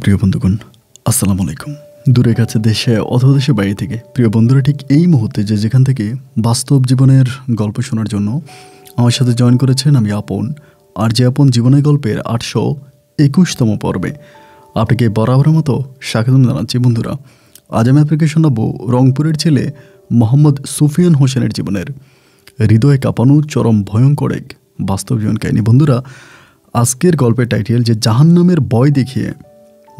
সুপ্রিয় বন্ধুগণ, আসসালামু আলাইকুম। দূরে কাছে দেশে অথবা দেশের বাইরে থেকে প্রিয় বন্ধুরা ঠিক এই মুহূর্তে যেখান থেকে বাস্তব জীবনের গল্প শোনার জন্য আমার সাথে জয়েন করেছেন, আমি আপন। আর যে আপন জীবনের গল্পের 821তম পর্বে আপনাকে বরাবরের মতো স্বাগতম জানাচ্ছি। বন্ধুরা, আজ আমি আপনাকে শোনাবো রংপুরের ছেলে মোহাম্মদ সুফিয়ান হোসেনের জীবনের হৃদয় কাঁপানো চরম ভয়ঙ্কর এক বাস্তব জীবন কাহিনী। বন্ধুরা, আজকের গল্পের টাইটেল যে জাহান্নামের ভয় দেখিয়ে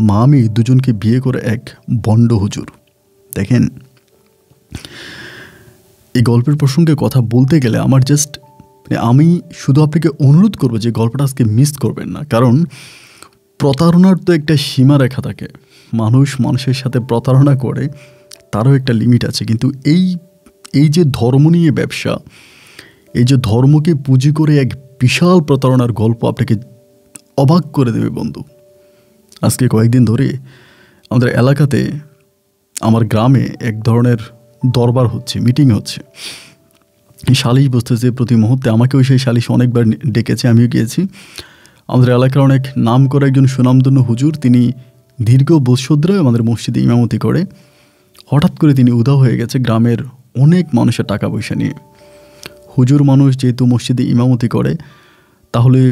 মা আমি দুজনকে বিয়ে করে এক বন্ড হুজুর। দেখেন, এই গল্পের প্রসঙ্গে কথা বলতে গেলে আমার আমি শুধু আপনাকে অনুরোধ করবো যে গল্পটা আজকে মিস করবেন না, কারণ প্রতারণার তো একটা সীমারেখা থাকে। মানুষের সাথে প্রতারণা করে, তারও একটা লিমিট আছে। কিন্তু এই যে ধর্ম নিয়ে ব্যবসা, এই যে ধর্মকে পুঁজি করে এক বিশাল প্রতারণার গল্প আপনাকে অবাক করে দেবে বন্ধু। আজকে কয়েকদিন ধরে আমাদের এলাকাতে, আমার গ্রামে এক ধরনের দরবার হচ্ছে, মিটিং হচ্ছে। সালিশ বসতেছে প্রতি মুহূর্তে। আমাকেও সেই সালিশ অনেকবার ডেকেছে, আমিও গিয়েছি। আমাদের এলাকার অনেক নাম করা একজন সুনামধন্য হুজুর, তিনি দীর্ঘ বৎসর ধরে আমাদের মসজিদে ইমামতি করে। হঠাৎ করে তিনি উধাও হয়ে গেছে গ্রামের অনেক মানুষের টাকা পয়সা নিয়ে। হুজুর মানুষ যেহেতু মসজিদে ইমামতি করে, তাহলে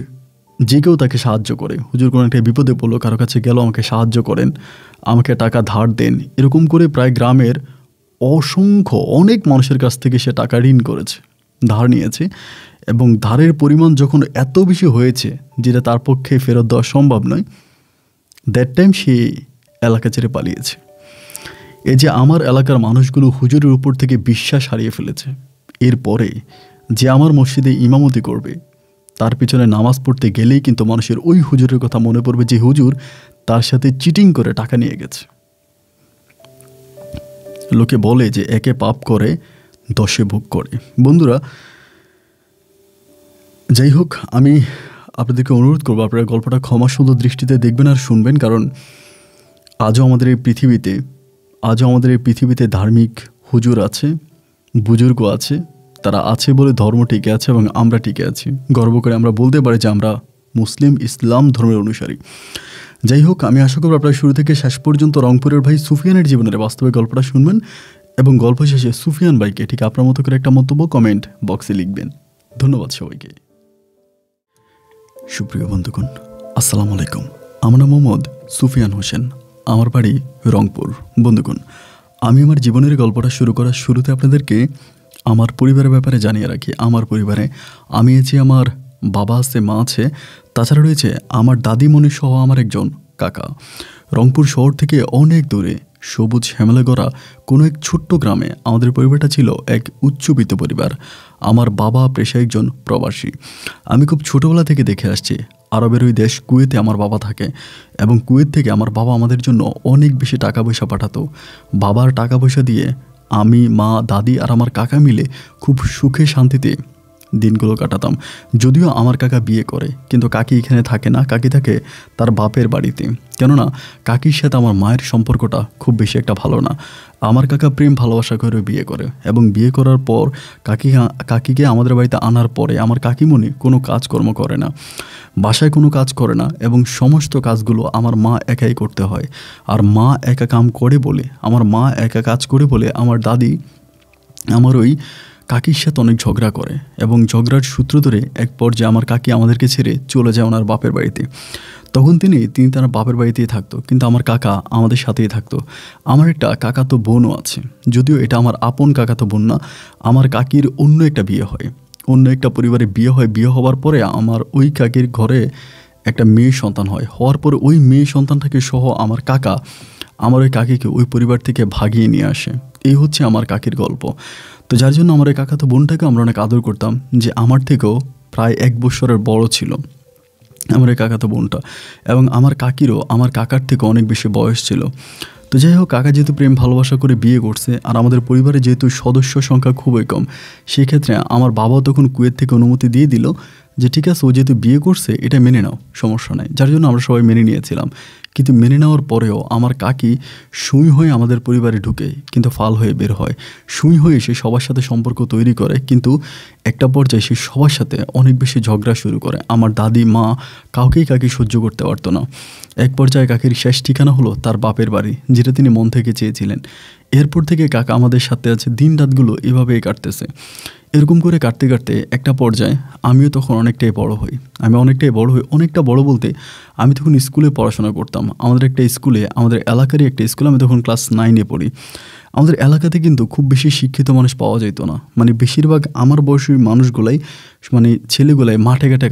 যে কেউ তাকে সাহায্য করে। হুজুর কোনো একটা বিপদে পড়লো, কারো কাছে গেল, আমাকে সাহায্য করেন, আমাকে টাকা ধার দেন, এরকম করে প্রায় গ্রামের অনেক মানুষের কাছ থেকে সে টাকা ঋণ করেছে, ধার নিয়েছে। এবং ধারের পরিমাণ যখন এত বেশি হয়েছে যেটা তার পক্ষে ফেরত দেওয়া সম্ভব নয়, দ্যাট টাইম সে এলাকা ছেড়ে পালিয়েছে। এই যে আমার এলাকার মানুষগুলো হুজুরের উপর থেকে বিশ্বাস হারিয়ে ফেলেছে। এরপরে যে আমার মসজিদে ইমামতি করবে, তার পিছনে নামাজ পড়তে গেলেই কিন্তু মানুষের ওই হুজুরের কথা মনে পড়বে, যে হুজুর তার সাথে চিটিং করে টাকা নিয়ে গেছে। লোকে বলে যে একে পাপ করে 10 ভোগ করে। বন্ধুরা, যাই হোক, আমি আপনাদেরকে অনুরোধ করবো আপনারা গল্পটা ক্ষমাসুন্দর দৃষ্টিতে দেখবেন আর শুনবেন, কারণ আজও আমাদের এই পৃথিবীতে ধার্মিক হুজুর আছে, বুজুর্গ আছে। তারা আছে বলে ধর্ম টিকে আছে এবং আমরা টিকে আছি। গর্ব করে আমরা বলতে পারি যে আমরা মুসলিম ইসলাম ধর্মের অনুসারী। যাই হোক, আমি আশা করব আপনারা শুরু থেকে শেষ পর্যন্ত রংপুরের ভাই সুফিয়ানের জীবনের বাস্তবে গল্পটা শুনবেন এবং গল্প শেষে সুফিয়ান ভাইকে ঠিক আপনার মতো করে একটা মন্তব্য কমেন্ট বক্সে লিখবেন। ধন্যবাদ সবাইকে। সুপ্রিয় বন্ধুগণ, আসসালামু আলাইকুম। আমার নাম মোহাম্মদ সুফিয়ান হোসেন, আমার বাড়ি রংপুর। বন্ধুগণ, আমি আমার জীবনের গল্পটা শুরু করার শুরুতে আপনাদেরকে আমার পরিবারের ব্যাপারে জানিয়ে রাখি। আমার পরিবারে আমি আছি, আমার বাবা আছে, মা আছে, তাছাড়া রয়েছে আমার দাদিমণি সহ আমার একজন কাকা। রংপুর শহর থেকে অনেক দূরে সবুজ শ্যামলে গড়া কোনো এক ছোট্ট গ্রামে আমাদের পরিবারটা ছিল এক উচ্চবিত্ত পরিবার। আমার বাবা পেশায় একজন প্রবাসী। আমি খুব ছোটোবেলা থেকে দেখে আসছি আরবের ওই দেশ কুয়েতে আমার বাবা থাকে, এবং কুয়েত থেকে আমার বাবা আমাদের জন্য অনেক বেশি টাকা পয়সা পাঠাতো। বাবার টাকা পয়সা দিয়ে আমি, মা, দাদি আর আমার কাকা মিলে খুব সুখে শান্তিতে দিনগুলো কাটাতাম। যদিও আমার কাকা বিয়ে করে, কিন্তু কাকি এখানে থাকে না, কাকি থাকে তার বাপের বাড়িতে। কেননা কাকির সাথে আমার মায়ের সম্পর্কটা খুব বেশি একটা ভালো না। আমার কাকা প্রেম ভালোবাসা করে বিয়ে করে, এবং বিয়ে করার পর কাকিকে আমাদের বাড়িতে আনার পরে আমার কাকিমণি কোনো কাজকর্ম করে না, বাসায় কোনো কাজ করে না, এবং সমস্ত কাজগুলো আমার মা একাই করতে হয়। আর মা একা কাজ করে বলে আমার দাদি আমার ওই কাকির সাথে অনেক ঝগড়া করে, এবং ঝগড়ার সূত্র ধরে এক পর্যায়ে আমার কাকি আমাদেরকে ছেড়ে চলে যায় ওনার বাপের বাড়িতে। তখন তিনি তার বাপের বাড়িতেই থাকতো, কিন্তু আমার কাকা আমাদের সাথেই থাকতো। আমার একটা কাকাতো বোনও আছে, যদিও এটা আমার আপন কাকাতো বোন না। আমার কাকির অন্য একটা বিয়ে হয়, অন্য একটা পরিবারে বিয়ে হয়। বিয়ে হওয়ার পরে আমার ওই কাকির ঘরে একটা মেয়ে সন্তান হওয়ার পরে ওই মেয়ে সন্তানটাকে সহ আমার কাকা আমার ওই কাকিকে ওই পরিবার থেকে ভাগিয়ে নিয়ে আসে। এই হচ্ছে আমার কাকির গল্প। তো যার জন্য আমার এই কাকাতো বোনটাকে আমরা অনেক আদর করতাম, যে আমার থেকেও প্রায় 1 বছরের বড় ছিল আমার এই কাকাতো বোনটা, এবং আমার কাকিরও আমার কাকার থেকে অনেক বেশি বয়স ছিল। তো যাই হোক, কাকা যেহেতু প্রেম ভালোবাসা করে বিয়ে করছে, আর আমাদের পরিবারে যেহেতু সদস্য সংখ্যা খুবই কম, সেই ক্ষেত্রে আমার বাবাও তখন কুয়েত থেকে অনুমতি দিয়ে দিল যে ঠিক আছে ও যেহেতু বিয়ে করছে এটা মেনে নাও, সমস্যা নাই, যার জন্য আমরা সবাই মেনে নিয়েছিলাম। কিন্তু মেনে নেওয়ার পরেও আমার কাকি সুই হয়ে আমাদের পরিবারে ঢুকে কিন্তু ফাল হয়ে বের হয়। সুই হয়ে সে সবার সাথে সম্পর্ক তৈরি করে, কিন্তু একটা পর্যায়ে সে সবার সাথে অনেক বেশি ঝগড়া শুরু করে। আমার দাদি মা কাউকেই কাকি সহ্য করতে পারতো না। এক পর্যায়ে কাকির শেষ ঠিকানা হলো তার বাপের বাড়ি, যেটা তিনি মন থেকে চেয়েছিলেন। এরপর থেকে কাকা আমাদের সাথে আছে, দিন রাতগুলো এভাবেই কাটতেছে। এরকম করে কাটতে কাটতে একটা পর্যায়ে আমিও তখন অনেকটাই বড় হই। অনেকটা বড় বলতে আমি তখন স্কুলে পড়াশোনা করতাম। আমাদের একটা স্কুলে, আমাদের এলাকারই একটা স্কুলে আমি তখন ক্লাস 9-এ পড়ি। আমাদের এলাকাতে কিন্তু খুব বেশি শিক্ষিত মানুষ পাওয়া যেত না। মানে বেশিরভাগ আমার বয়সী মানুষগুলাই, মানে ছেলেগুলাই মাঠে ঘাটে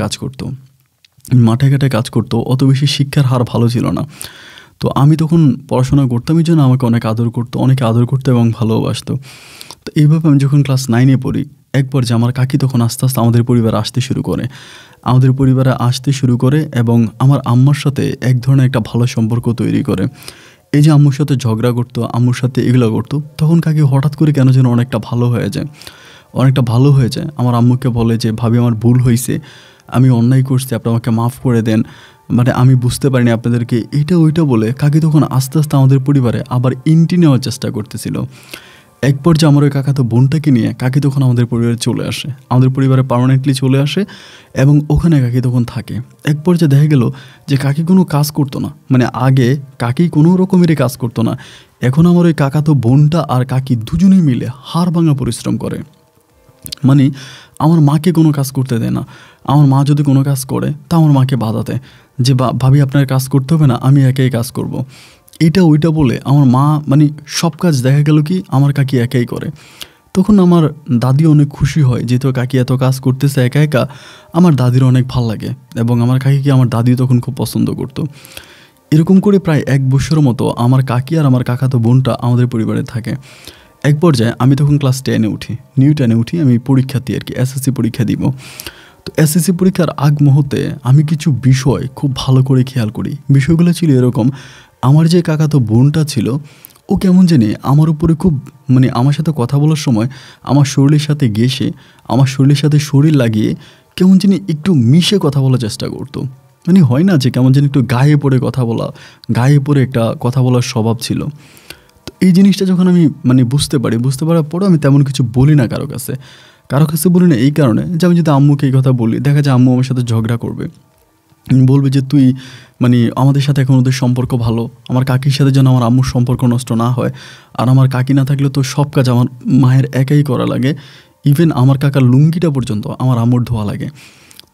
কাজ করতো। অত বেশি শিক্ষার হার ভালো ছিল না। তো আমি তখন পড়াশোনা করতাম, এই জন্য আমাকে অনেকে আদর করতো এবং ভালোবাসতো। তো এইভাবে আমি যখন ক্লাস 9-এ পড়ি, এক পর্যায়ে আমার কাকি তখন আস্তে আস্তে আমাদের পরিবারে আসতে শুরু করে এবং আমার আম্মার সাথে এক ধরনের একটা ভালো সম্পর্ক তৈরি করে। এই যে আম্মুর সাথে ঝগড়া করতো, আম্মুর সাথে এগুলো করতো, তখন কাকি হঠাৎ করে কেন যেন অনেকটা ভালো হয়ে যায়। আমার আম্মুকে বলে যে ভাবি আমার ভুল হয়েছে, আমি অন্যায় করছি, আপনি আমাকে মাফ করে দেন, মানে আমি বুঝতে পারিনি আপনাদেরকে, এইটা ওইটা বলে কাকি তখন আস্তে আস্তে আমাদের পরিবারে আবার এন্ট্রি নেওয়ার চেষ্টা করতেছিল। এক পর্যায়ে আমার ওই কাকাতো বোনটাকে নিয়ে কাকি তখন আমাদের পরিবারে চলে আসে, আমাদের পরিবারে পার্মানেন্টলি চলে আসে এবং ওখানে কাকি তখন থাকে। এক পর্যায়ে দেখা গেল যে কাকি কোনো কাজ করতো না, মানে আগে কাকি কোনো রকমেরই কাজ করতো না, এখন আমার ওই কাকাতো বোনটা আর কাকি দুজনেই মিলে হাড় ভাঙা পরিশ্রম করে। মানে আমার মাকে কোনো কাজ করতে দেয় না। আমার মা যদি কোনো কাজ করে তা আমার মাকে বাধা দেয় যে ভাবি আপনার কাজ করতে হবে না, আমি একাই কাজ করব। এইটা ওইটা বলে আমার মা, মানে সব কাজ দেখা গেল কি আমার কাকি একাই করে। তখন আমার দাদি অনেক খুশি হয়, যেহেতু কাকি এত কাজ করতেছে একা একা, আমার দাদির অনেক ভাল লাগে এবং আমার কাকিকে আমার দাদি তখন খুব পছন্দ করতো। এরকম করে প্রায় 1 বছরের মতো আমার কাকি আর আমার কাকাতো বোনটা আমাদের পরিবারে থাকে। এক পর্যায়ে আমি তখন ক্লাস 10-এ উঠি, নিউ 10-এ উঠি, আমি পরীক্ষা দিই আর কি, এসএসসি পরীক্ষা দিব। তো এসএসসি পরীক্ষার আগ মুহূর্তে আমি কিছু বিষয় খুব ভালো করে খেয়াল করি। বিষয়গুলো ছিল এরকম, আমার যে কাকাতো বোনটা ছিল ও কেমন জানি আমার উপরে খুব, মানে আমার সাথে কথা বলার সময় আমার শরীরের সাথে ঘেঁষে, আমার শরীরের সাথে শরীর লাগিয়ে কেমন জানি একটু মিশে কথা বলার চেষ্টা করতো। মানে হয় না যে কেমন জানি একটু গায়ে পড়ে একটা কথা বলার স্বভাব ছিল। তো এই জিনিসটা যখন আমি মানে বুঝতে পারার পরও আমি তেমন কিছু বলি না কারো কাছে বলি না, এই কারণে যে আমি যদি আম্মুকে এই কথা বলি, দেখা যায় আম্মু আমার সাথে ঝগড়া করবে, বলবে যে তুই, মানে আমাদের সাথে এখন ওদের সম্পর্ক ভালো, আমার কাকির সাথে যেন আমার আম্মুর সম্পর্ক নষ্ট না হয়। আর আমার কাকি না থাকলে তো সব কাজ আমার মায়ের একাই করা লাগে, ইভেন আমার কাকার লুঙ্গিটা পর্যন্ত আমার আম্মুর ধোয়া লাগে।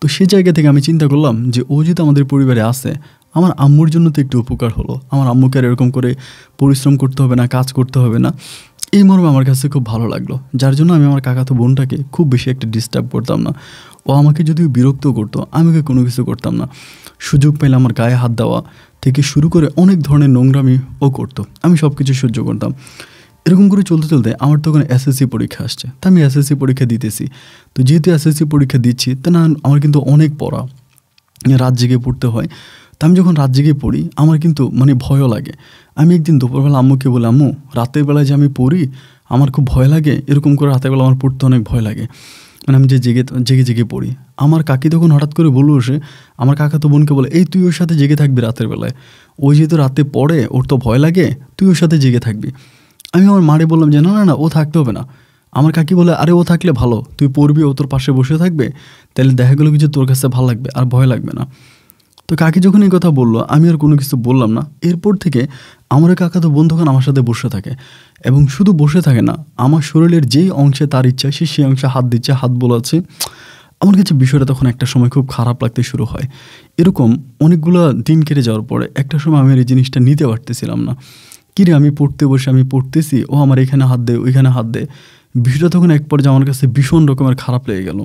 তো সেই জায়গা থেকে আমি চিন্তা করলাম যে ও যদি আমাদের পরিবারে আসে, আমার আম্মুর জন্য তো একটু উপকার হলো, আমার আম্মুকে আর এরকম করে পরিশ্রম করতে হবে না, কাজ করতে হবে না। এই মর্মে আমার কাছে খুব ভালো লাগলো, যার জন্য আমি আমার কাকাতো বোনটাকে খুব বেশি একটা ডিস্টার্ব করতাম না। ও আমাকে যদিও বিরক্ত করতো, আমি ওকে কোনো কিছু করতাম না। সুযোগ পেলে আমার গায়ে হাত দেওয়া থেকে শুরু করে অনেক ধরনের নোংরামি ও করতো, আমি সব কিছু সহ্য করতাম। এরকম করে চলতে চলতে আমার তখন এসএসসি পরীক্ষা আসছে, তা আমি এসএসসি পরীক্ষা দিতেছি। তো যেহেতু এসএসসি পরীক্ষা দিচ্ছি, তা না আমার কিন্তু অনেক পড়া, রাত জেগে পড়তে হয়। তা আমি যখন রাত জেগে পড়ি আমার কিন্তু মানে ভয়ও লাগে। আমি একদিন দুপুরবেলা আম্মুকে বলি, আম্মু রাতের বেলায় যে আমি পড়ি আমার খুব ভয় লাগে, এরকম করে রাতের বেলা আমার পড়তে অনেক ভয় লাগে, মানে আমি যে জেগে পড়ি। আমার কাকি তখন হঠাৎ করে বলে বসে আমার কাকাতো বোনকে বলে, এই তুই ওর সাথে জেগে থাকবি রাতের বেলায়, ওই যেহেতু রাতে পড়ে ওর তো ভয় লাগে, তুই ওর সাথে জেগে থাকবি। আমি আমার মারে বললাম যে না না না, ও থাকতে হবে না। আমার কাকি বলে, আরে ও থাকলে ভালো, তুই পড়বি, ও তোর পাশে বসে থাকবে, তাহলে দেখা গেলো কিছু তোর কাছে ভালো লাগবে আর ভয় লাগবে না। তো কাকি যখন এই কথা বললো আমি আর কোনো কিছু বললাম না। এরপর থেকে আমার কাকাতো বোন তখন আমার সাথে বসে থাকে, এবং শুধু বসে থাকে না, আমার শরীরের যেই অংশে তার ইচ্ছা সে সেই অংশে হাত দিচ্ছে, হাত বোলাচ্ছে। আমার কাছে বিষয়টা তখন একটা সময় খুব খারাপ লাগতে শুরু হয়। এরকম অনেকগুলো দিন কেটে যাওয়ার পরে একটা সময় আমি এই জিনিসটা নিতে পারতেছিলাম না। কিরে আমি পড়তে বসে আমি পড়তেছি, ও আমার এখানে হাত দেয় ওইখানে হাত দেয়। বিষয়টা তখন এক পর্যায়ে আমার কাছে ভীষণ রকমের খারাপ লেগে গেল।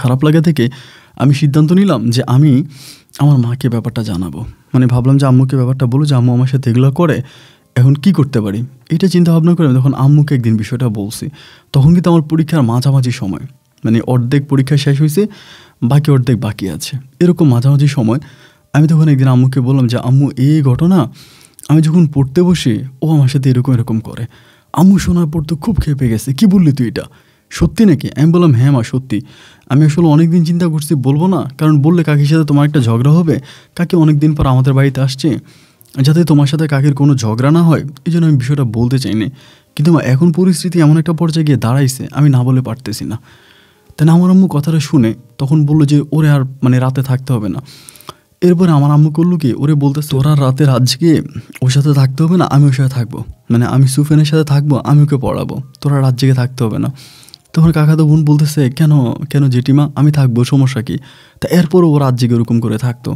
খারাপ লাগা থেকে আমি সিদ্ধান্ত নিলাম যে আমি আমার মাকে ব্যাপারটা জানাবো। মানে ভাবলাম যে আম্মুকে ব্যাপারটা বলো যে আম্মু আমার সাথে এগুলো করে, এখন কি করতে পারি। এটা চিন্তা ভাবনা করে আমি তখন আম্মুকে একদিন বিষয়টা বলছি। তখন কিন্তু আমার পরীক্ষার মাঝামাঝি সময়, মানে অর্ধেক পরীক্ষা শেষ হয়েছে, বাকি অর্ধেক বাকি আছে, এরকম মাঝামাঝি সময় আমি তখন একদিন আম্মুকে বললাম যে আম্মু এই ঘটনা, আমি যখন পড়তে বসি ও আমার সাথে এরকম করে। আম্মু শোনার পর তো খুব খেপে গেছে, কি বললি তুই এটা, সত্যি নাকি? আমি বললাম, হ্যাঁ মা সত্যি। আমি আসলে অনেক দিন চিন্তা করছি বলবো না, কারণ বললে কাকির সাথে তোমার একটা ঝগড়া হবে। কাকি অনেক দিন পর আমাদের বাড়িতে আসছে, যাতে তোমার সাথে কাকির কোনো ঝগড়া না হয়, এই জন্য আমি বিষয়টা বলতে চাইনি। কিন্তু মা এখন পরিস্থিতি এমন একটা পর্যায়ে গিয়ে দাঁড়াইছে, আমি না বলে পারতেছি না। তাই না আমার আম্মু কথাটা শুনে তখন বললো যে ওরে আর মানে রাতে থাকতে হবে না। এরপরে আমার আম্মু করলো কি, ওরে বলতেছে তোরা রাতে রাত জেগে ওর সাথে থাকতে হবে না, আমি ওর সাথে থাকবো, মানে আমি সুফিয়ানের সাথে থাকবো, আমি ওকে পড়াবো, তোরা রাত জেগে থাকতে হবে না। তোমার কাকাতো বোন বলতেছে কেন কেন জেঠিমা, আমি থাকবো, সমস্যা কী? তা এরপরও ও রাত জেগে ওরকম করে থাকতো।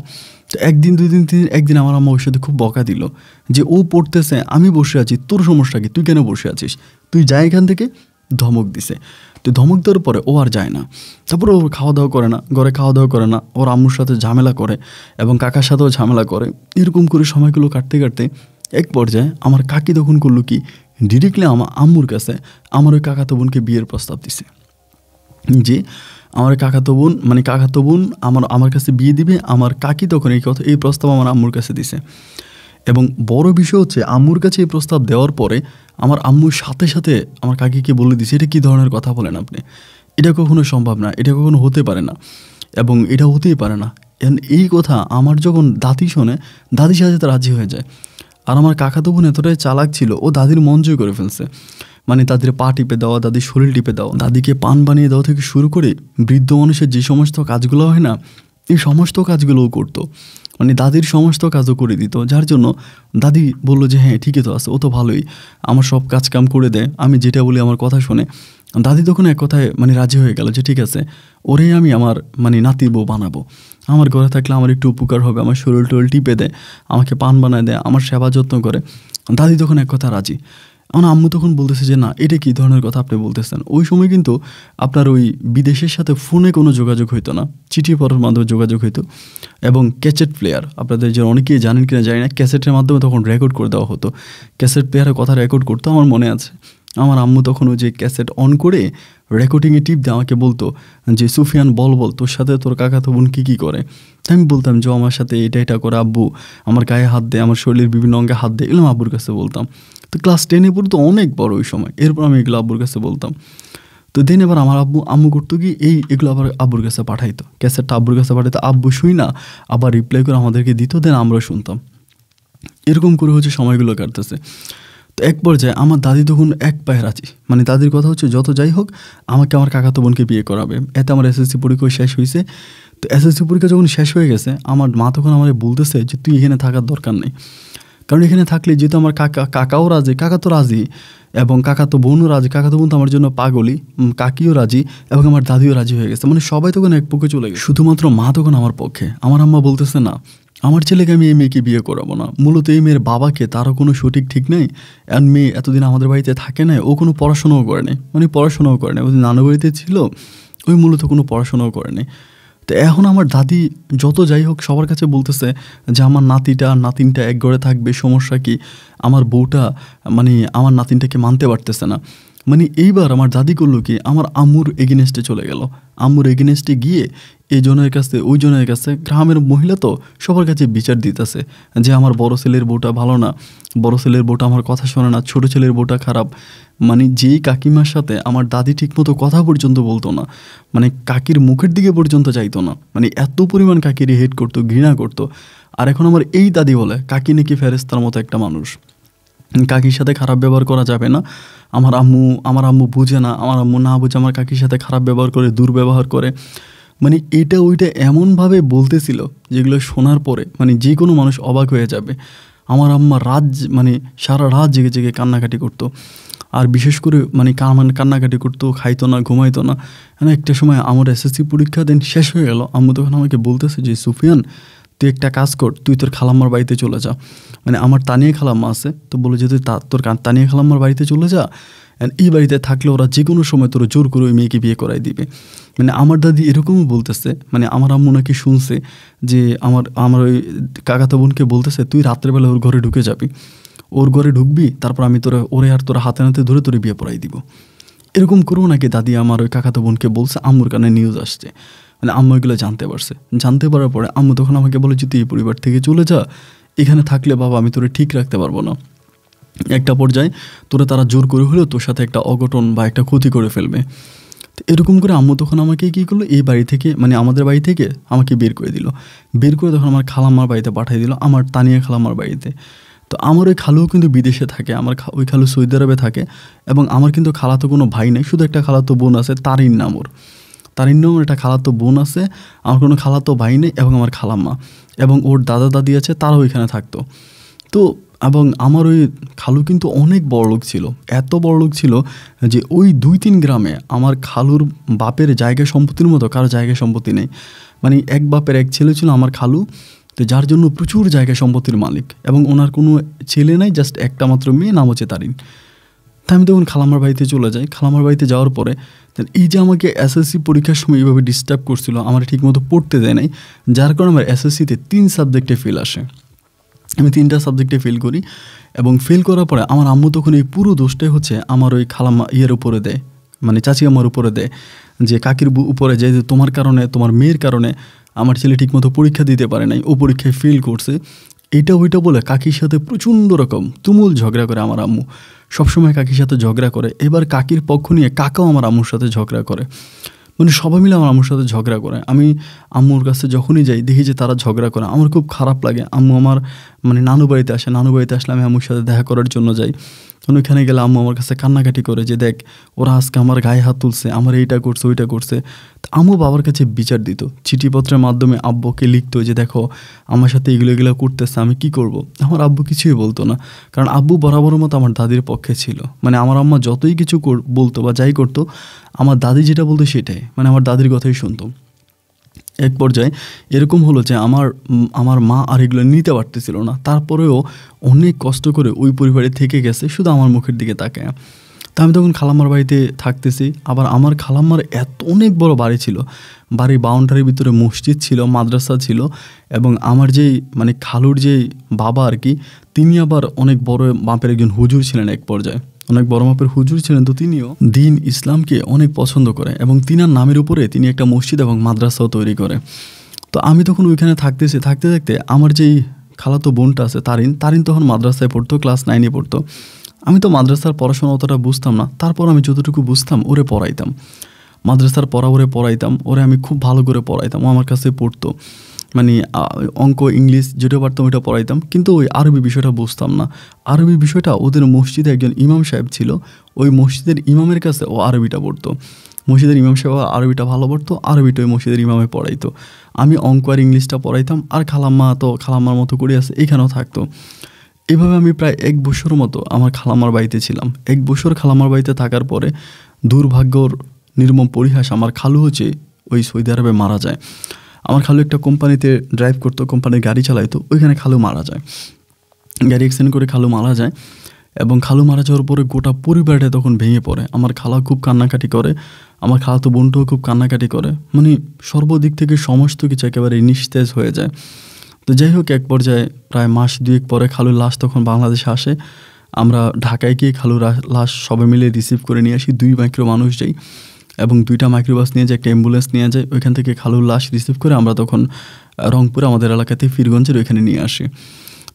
তো একদিন দুই দিন তিন দিন, একদিন আমার আম্মা ওর সাথে খুব বকা দিল যে ও পড়তেছে, আমি বসে আছি, তোর সমস্যা কি, তুই কেন বসে আছিস, তুই যা এখান থেকে, ধমক দিছে। তো ধমক দেওয়ার পরে ও আর যায় না। তারপরে ও খাওয়া দাওয়া করে না, ঘরে খাওয়া দাওয়া করে না, ওর আম্মুর সাথে ঝামেলা করে এবং কাকার সাথেও ঝামেলা করে। এরকম করে সময়গুলো কাটতে কাটতে এক পর্যায়ে আমার কাকি তখন করলো কি, ডিরেক্টলি আমার আম্মুর কাছে আমার ওই কাকাতো বোনকে বিয়ের প্রস্তাব দিছে যে আমার কাকাতো বোন মানে কাকাতো বোন আমার কাছে বিয়ে দিবে। আমার কাকি তখন এই প্রস্তাব আমার আম্মুর কাছে দিছে। এবং বড় বিষয় হচ্ছে আম্মুর কাছে এই প্রস্তাব দেওয়ার পরে আমার আম্মুর সাথে সাথে আমার কাকিকে বলে দিছে, এটা কী ধরনের কথা বলেন আপনি, এটা কখনো সম্ভব না, এটা কখনো হতে পারে না এবং এটা হতেই পারে না। এই কথা আমার যখন দাদি শোনে, দাদির সাথে রাজি হয়ে যায়। আর আমার কাকাতো বোন এতটাই চালাক ছিল, ও দাদির মন জয় করে ফেলছে। মানে দাদির পা টিপে দেওয়া, দাদির শরীর টিপে দেওয়া, দাদিকে পান বানিয়ে দেওয়া থেকে শুরু করে বৃদ্ধ মানুষের যে সমস্ত কাজগুলো হয় না, এই সমস্ত কাজগুলোও করতো। মানে দাদির সমস্ত কাজও করে দিত, যার জন্য দাদি বললো যে হ্যাঁ ঠিকই তো আছে, ও তো ভালোই, আমার সব কাজ কাম করে দেয়, আমি যেটা বলি আমার কথা শোনে। দাদি তখন এক কথায় মানে রাজি হয়ে গেল যে ঠিক আছে, ওরেই আমি আমার মানে নাতির বউ বানাবো। আমার ঘরে থাকলে আমার একটু উপকার হবে, আমার শরীর টরীর টিপে দেয়, আমাকে পান বানায় দেয়, আমার সেবা যত্ন করে। দাদি তখন এক কথা রাজি। আমার আম্মু তখন বলতেছে যে না, এটা কী ধরনের কথা আপনি বলতেছেন। ওই সময় কিন্তু আপনার ওই বিদেশের সাথে ফোনে কোনো যোগাযোগ হইতো না, চিঠি পড়ার মাধ্যমে যোগাযোগ হইতো। এবং ক্যাসেট প্লেয়ার, আপনাদের যে অনেকেই জানেন কিনা জানি না, ক্যাসেটের মাধ্যমে তখন রেকর্ড করে দেওয়া হতো। ক্যাসেট প্লেয়ারের কথা রেকর্ড করতো, আমার মনে আছে। আমার আম্মু তখন ওই যে ক্যাসেট অন করে রেকর্ডিংয়ে টিপ দিয়ে আমাকে বলতো যে সুফিয়ান বল তোর সাথে তোর কাকাতো বোন কী করে। আমি বলতাম যে আমার সাথে এটা করে, আব্বু আমার গায়ে হাত দেয়, আমার শরীরের বিভিন্ন অঙ্গে হাত দেয়, এগুলো আব্বুর কাছে বলতাম। তো ক্লাস 10-এ পড়তো, অনেক বড় ওই সময়। এরপর আমি এগুলো আব্বুর কাছে বলতাম। তো দেন এবার আমার আম্মু করতো কি, এগুলো আবার আব্বুর কাছে পাঠাইতো, ক্যাসেটটা আব্বুর কাছে পাঠাইতো, আব্বু শুই না আবার রিপ্লাই করে আমাদেরকে দিত, দেন আমরা শুনতাম। এরকম করে হচ্ছে সময়গুলো কাটতেছে। তো এক পর্যায়ে আমার দাদি তখন এক পায়ে রাজি, মানে দাদির কথা হচ্ছে যত যাই হোক আমাকে আমার কাকাতো বোনকে বিয়ে করাবে। এতে আমার এসএসসি পরীক্ষা শেষ হয়েছে। তো এসএসসি পরীক্ষা যখন শেষ হয়ে গেছে, আমার মা তখন আমার বলতেছে যে তুই এখানে থাকার দরকার নেই, কারণ এখানে থাকলে যেহেতু আমার কাকাও রাজি, কাকা তো রাজি এবং কাকাতো বোনও রাজি, কাকাতো বোন তো আমার জন্য পাগলই, কাকিও রাজি এবং আমার দাদিও রাজি হয়ে গেছে। মানে সবাই তখন এক পক্ষে চলে গেছে, শুধুমাত্র মা তখন আমার পক্ষে। আমার আম্মা বলতেছে না, আমার ছেলেকে আমি এই মেয়েকে বিয়ে করাবো না। মূলত এই মেয়ের বাবাকে, তারও কোনো সঠিক ঠিক নেই। আর মেয়ে এতদিন আমাদের বাড়িতে থাকে না, ও কোনো পড়াশোনাও করে নেই, মানে পড়াশোনাও করে নেই, ওই নানু বাড়িতে ছিল, ওই মূলত কোনো পড়াশোনাও করে নেই। তো এখন আমার দাদি যত যাই হোক সবার কাছে বলতেছে যে আমার নাতিনটা এক ঘরে থাকবে, সমস্যা কি। আমার বউটা মানে আমার নাতিনটাকে মানতে পারতেছে না। মানে এইবার আমার দাদি করলো কি, আমার আম্মুর এগেনেস্টে চলে গেল। আম্মুর এগেনেস্টে গিয়ে এই জনের কাছে ওই জনের কাছে, গ্রামের মহিলা তো সবার কাছে বিচার দিতেছে যে আমার বড় ছেলের বউটা ভালো না, বড় ছেলের বউটা আমার কথা শোনে না, ছোটো ছেলের বউটা খারাপ। মানে যেই কাকিমার সাথে আমার দাদি ঠিকমতো কথা পর্যন্ত বলতো না, মানে কাকির মুখের দিকে পর্যন্ত চাইতো না, মানে এত পরিমাণ কাকির হেট করতো, ঘৃণা করতো। আর এখন আমার এই দাদি বলে কাকি নাকি ফেরেস্তার মতো একটা মানুষ, কাকির সাথে খারাপ ব্যবহার করা যাবে না। আমার আম্মু বুঝে না, আমার আম্মু না বুঝে আমার কাকির সাথে খারাপ ব্যবহার করে, দুর্ব্যবহার করে। মানে এটা ওইটা এমনভাবে বলতেছিল যেগুলো শোনার পরে মানে যে কোনো মানুষ অবাক হয়ে যাবে। আমার আম্মা মানে সারা রাত জেগে জেগে কান্নাকাটি করতো। আর বিশেষ করে মানে কান্নাকাটি করতো, খাইতো না, ঘুমাইতো না। মানে একটা সময় আমার এসএসসি পরীক্ষা দিন শেষ হয়ে গেল, আম্মু তখন আমাকে বলতেছে যে সুফিয়ান তুই একটা কাজ কর, তুই তোর খালাম্মার বাড়িতে চলে যা। মানে আমার তানিয়া খালাম্মা আছে, তো বলে যে তুই তোর তানিয়া খালাম্মার বাড়িতে চলে যা, এই বাড়িতে থাকলে ওরা যে কোনো সময় তোর জোর করে ওই মেয়েকে বিয়ে করাই দিবে। মানে আমার দাদি এরকমই বলতেছে। মানে আমার আম্মু নাকি শুনছে যে আমার ওই কাকাতো বোনকে বলতেছে তুই রাত্রেবেলা ওর ঘরে ঢুকে যাবি, ওর ঘরে ঢুকবি, তারপর আমি ওরে আর তোরা হাতে নাতে ধরে তোরে বিয়ে পড়াই দিব। এরকম করেও নাকি দাদি আমার ওই কাকাতো বোনকে বলছে। আম্মুর কানে নিউজ আসছে, মানে আম্মু এগুলো জানতে পারছে। জানতে পারার পরে আম্মু তখন আমাকে বলে যে তুই এই পরিবার থেকে চলে যা, এখানে থাকলে বাবা আমি তোরে ঠিক রাখতে পারবো না। একটা পর্যায়ে তারা জোর করে হলেও তোর সাথে একটা অঘটন বা একটা ক্ষতি করে ফেলবে। তো এরকম করে আম্মু তখন আমাকে কী করলো, এই বাড়ি থেকে মানে আমাদের বাড়ি থেকে আমাকে বের করে দিল। বের করে তখন আমার খালাম্মার বাড়িতে পাঠিয়ে দিল, আমার তানিয়া খালাম্মার বাড়িতে। তো আমার ওই খালুও কিন্তু বিদেশে থাকে, আমার ওই খালু সৌদি আরবে থাকে। এবং আমার কিন্তু খালাতো কোনো ভাই নেই, শুধু একটা খালাতো বোন আছে, তারিন নাম ওর। তারিন নাম একটা খালাতো বোন আছে, আমার কোনো খালাতো ভাই নেই এবং আমার খালাম্মা এবং ওর দাদা দাদি আছে, তারাও ওইখানে থাকতো। তো এবং আমার ওই খালু কিন্তু অনেক বড়লোক ছিল, এত বড়লোক ছিল যে ওই 2-3 গ্রামে আমার খালুর বাপের জায়গা সম্পত্তির মতো কারো জায়গা সম্পত্তি নেই। মানে এক বাপের এক ছেলে ছিল আমার খালু, তো যার জন্য প্রচুর জায়গা সম্পত্তির মালিক, এবং ওনার কোনো ছেলে নাই, জাস্ট একটা মাত্র মেয়ে, নাম হচ্ছে তারিন। তাই আমি তখন খালামার বাড়িতে চলে যাই। খালামার বাড়িতে যাওয়ার পরে এই যে আমাকে এসএসসি পরীক্ষার সময় এইভাবে ডিস্টার্ব করছিল, আমার ঠিকমতো পড়তে দেয় নাই, যার কারণে আমার এসএসসিতে 3 সাবজেক্টে ফেল আসে। আমি 3টা সাবজেক্টে ফেল করি, এবং ফেল করার পরে আমার আম্মু তখন এই পুরো দোষটাই হচ্ছে আমার ওই খালাম্মা ইয়ের উপরে দেয়, মানে চাচি আমার উপরে দেয়, যে কাকির উপরে, যে তোমার কারণে, তোমার মেয়ের কারণে আমার ছেলে ঠিকমতো পরীক্ষা দিতে পারে নাই, ও পরীক্ষায় ফেল করছে, এটা ওইটা বলে কাকির সাথে প্রচণ্ড রকম তুমুল ঝগড়া করে আমার আম্মু। সবসময় কাকির সাথে ঝগড়া করে। এবার কাকির পক্ষ নিয়ে কাকাও আমার আম্মুর সাথে ঝগড়া করে, মানে সবাই মিলে আমার আম্মুর সাথে ঝগড়া করে। আমি আম্মুর কাছে যখনই যাই দেখি যে তারা ঝগড়া করে, আমার খুব খারাপ লাগে। আম্মু আমার মানে নানু বাড়িতে আসে, নানু বাড়িতে আসলে আমি আম্মুর সাথে দেখা করার জন্য যাই। তখন ওইখানে গেলে আম্মু আমার কাছে কান্নাকাটি করে যে দেখ ওরা আজকে আমার গায়ে হাত তুলছে, আমার এইটা করছে ওইটা করছে। আম্মু বাবার কাছে বিচার দিত, চিঠিপত্রের মাধ্যমে আব্বুকে লিখতো যে দেখো আমার সাথে এগুলো করতেছে, আমি কি করব। আমার আব্বু কিছুই বলতো না, কারণ আব্বু বরাবরের মতো আমার দাদির পক্ষে ছিল। মানে আমার আম্মা যতই কিছু বলতো বা যাই করতো, আমার দাদি যেটা বলতো সেটাই, মানে আমার দাদির কথাই শুনতো। এক পর্যায়ে এরকম হলো যে আমার মা আর এগুলো নিতে পারতেছিল না, তারপরেও অনেক কষ্ট করে ওই পরিবারে থেকে গেছে, শুধু আমার মুখের দিকে তাকায়। তা আমি তখন খালাম্মার বাড়িতে থাকতেছি। আবার আমার খালাম্মার অনেক বড় বাড়ি ছিল, বাড়ির বাউন্ডারির ভিতরে মসজিদ ছিল, মাদ্রাসা ছিল, এবং আমার যেই মানে খালুর যেই বাবা আর কি, তিনি আবার অনেক বড় মাপের একজন হুজুর ছিলেন, এক পর্যায়ে অনেক বড় মাপের হুজুর ছিলেন। তো তিনিও দিন ইসলামকে অনেক পছন্দ করে, এবং তিনার নামের উপরে তিনি একটা মসজিদ এবং মাদ্রাসাও তৈরি করে। তো আমি তখন ওইখানে থাকতে থাকতে আমার যেই খালাতো বোনটা আছে তারিন তখন মাদ্রাসায় পড়তো, ক্লাস 9-এ পড়তো। আমি তো মাদ্রাসার পড়াশোনা অতটা বুঝতাম না, তারপর আমি যতটুকু বুঝতাম ওরে পড়াইতাম, মাদ্রাসার ওরে পড়াইতাম, ওরে আমি খুব ভালো করে পড়াইতাম, ও আমার কাছে পড়তো। মানে অঙ্ক ইংলিশ যেটা পারতাম ওইটা পড়াইতাম, কিন্তু ওই আরবি বিষয়টা বুঝতাম না। আরবি বিষয়টা ওদের মসজিদে একজন ইমাম সাহেব ছিল, ওই মসজিদের ইমামের কাছে ও আরবিটা পড়তো। মসজিদের ইমাম সাহেব আরবিটা ভালো পড়তো, আরবিটা ওই মসজিদের ইমামে পড়াইতো। আমি অঙ্ক আর ইংলিশটা পড়াইতাম, আর খালাম্মা তো খালাম্মার মতো করে আছে, এখানেও থাকতো। এভাবে আমি প্রায় 1 বছর মতো আমার খালাম্মার বাড়িতে ছিলাম। 1 বছর খালাম্মার বাড়িতে থাকার পরে দুর্ভাগ্যর নির্মম পরিহাস, আমার খালু হচ্ছে ওই সৌদি আরবে মারা যায়। আমার খালু একটা কোম্পানিতে ড্রাইভ করতো, কোম্পানির গাড়ি চালাইতো, ওইখানে খালু মারা যায়, গাড়ি অ্যাক্সিডেন্ট করে খালু মারা যায়। এবং খালু মারা যাওয়ার পরে গোটা পরিবারটা তখন ভেঙে পড়ে। আমার খালা খুব কান্নাকাটি করে, আমার খালাতো বোনটাও খুব কান্নাকাটি করে, মানে সর্বদিক থেকে সমস্ত কিছু একেবারে নিস্তেজ হয়ে যায়। তো যাই হোক, এক পর্যায়ে প্রায় মাস 2 পরে খালুর লাশ তখন বাংলাদেশে আসে। আমরা ঢাকায় গিয়ে খালুর লাশ সবাই মিলে রিসিভ করে নিয়ে আসি, 2 মাইক্রো মানুষ যাই, এবং 2টা মাইক্রোবাস নিয়ে যায়, একটা অ্যাম্বুলেন্স নিয়ে যায়। ওইখান থেকে খালুর লাশ রিসিভ করে আমরা তখন রংপুরে আমাদের এলাকাতে ফিরগঞ্জের ওইখানে নিয়ে আসি।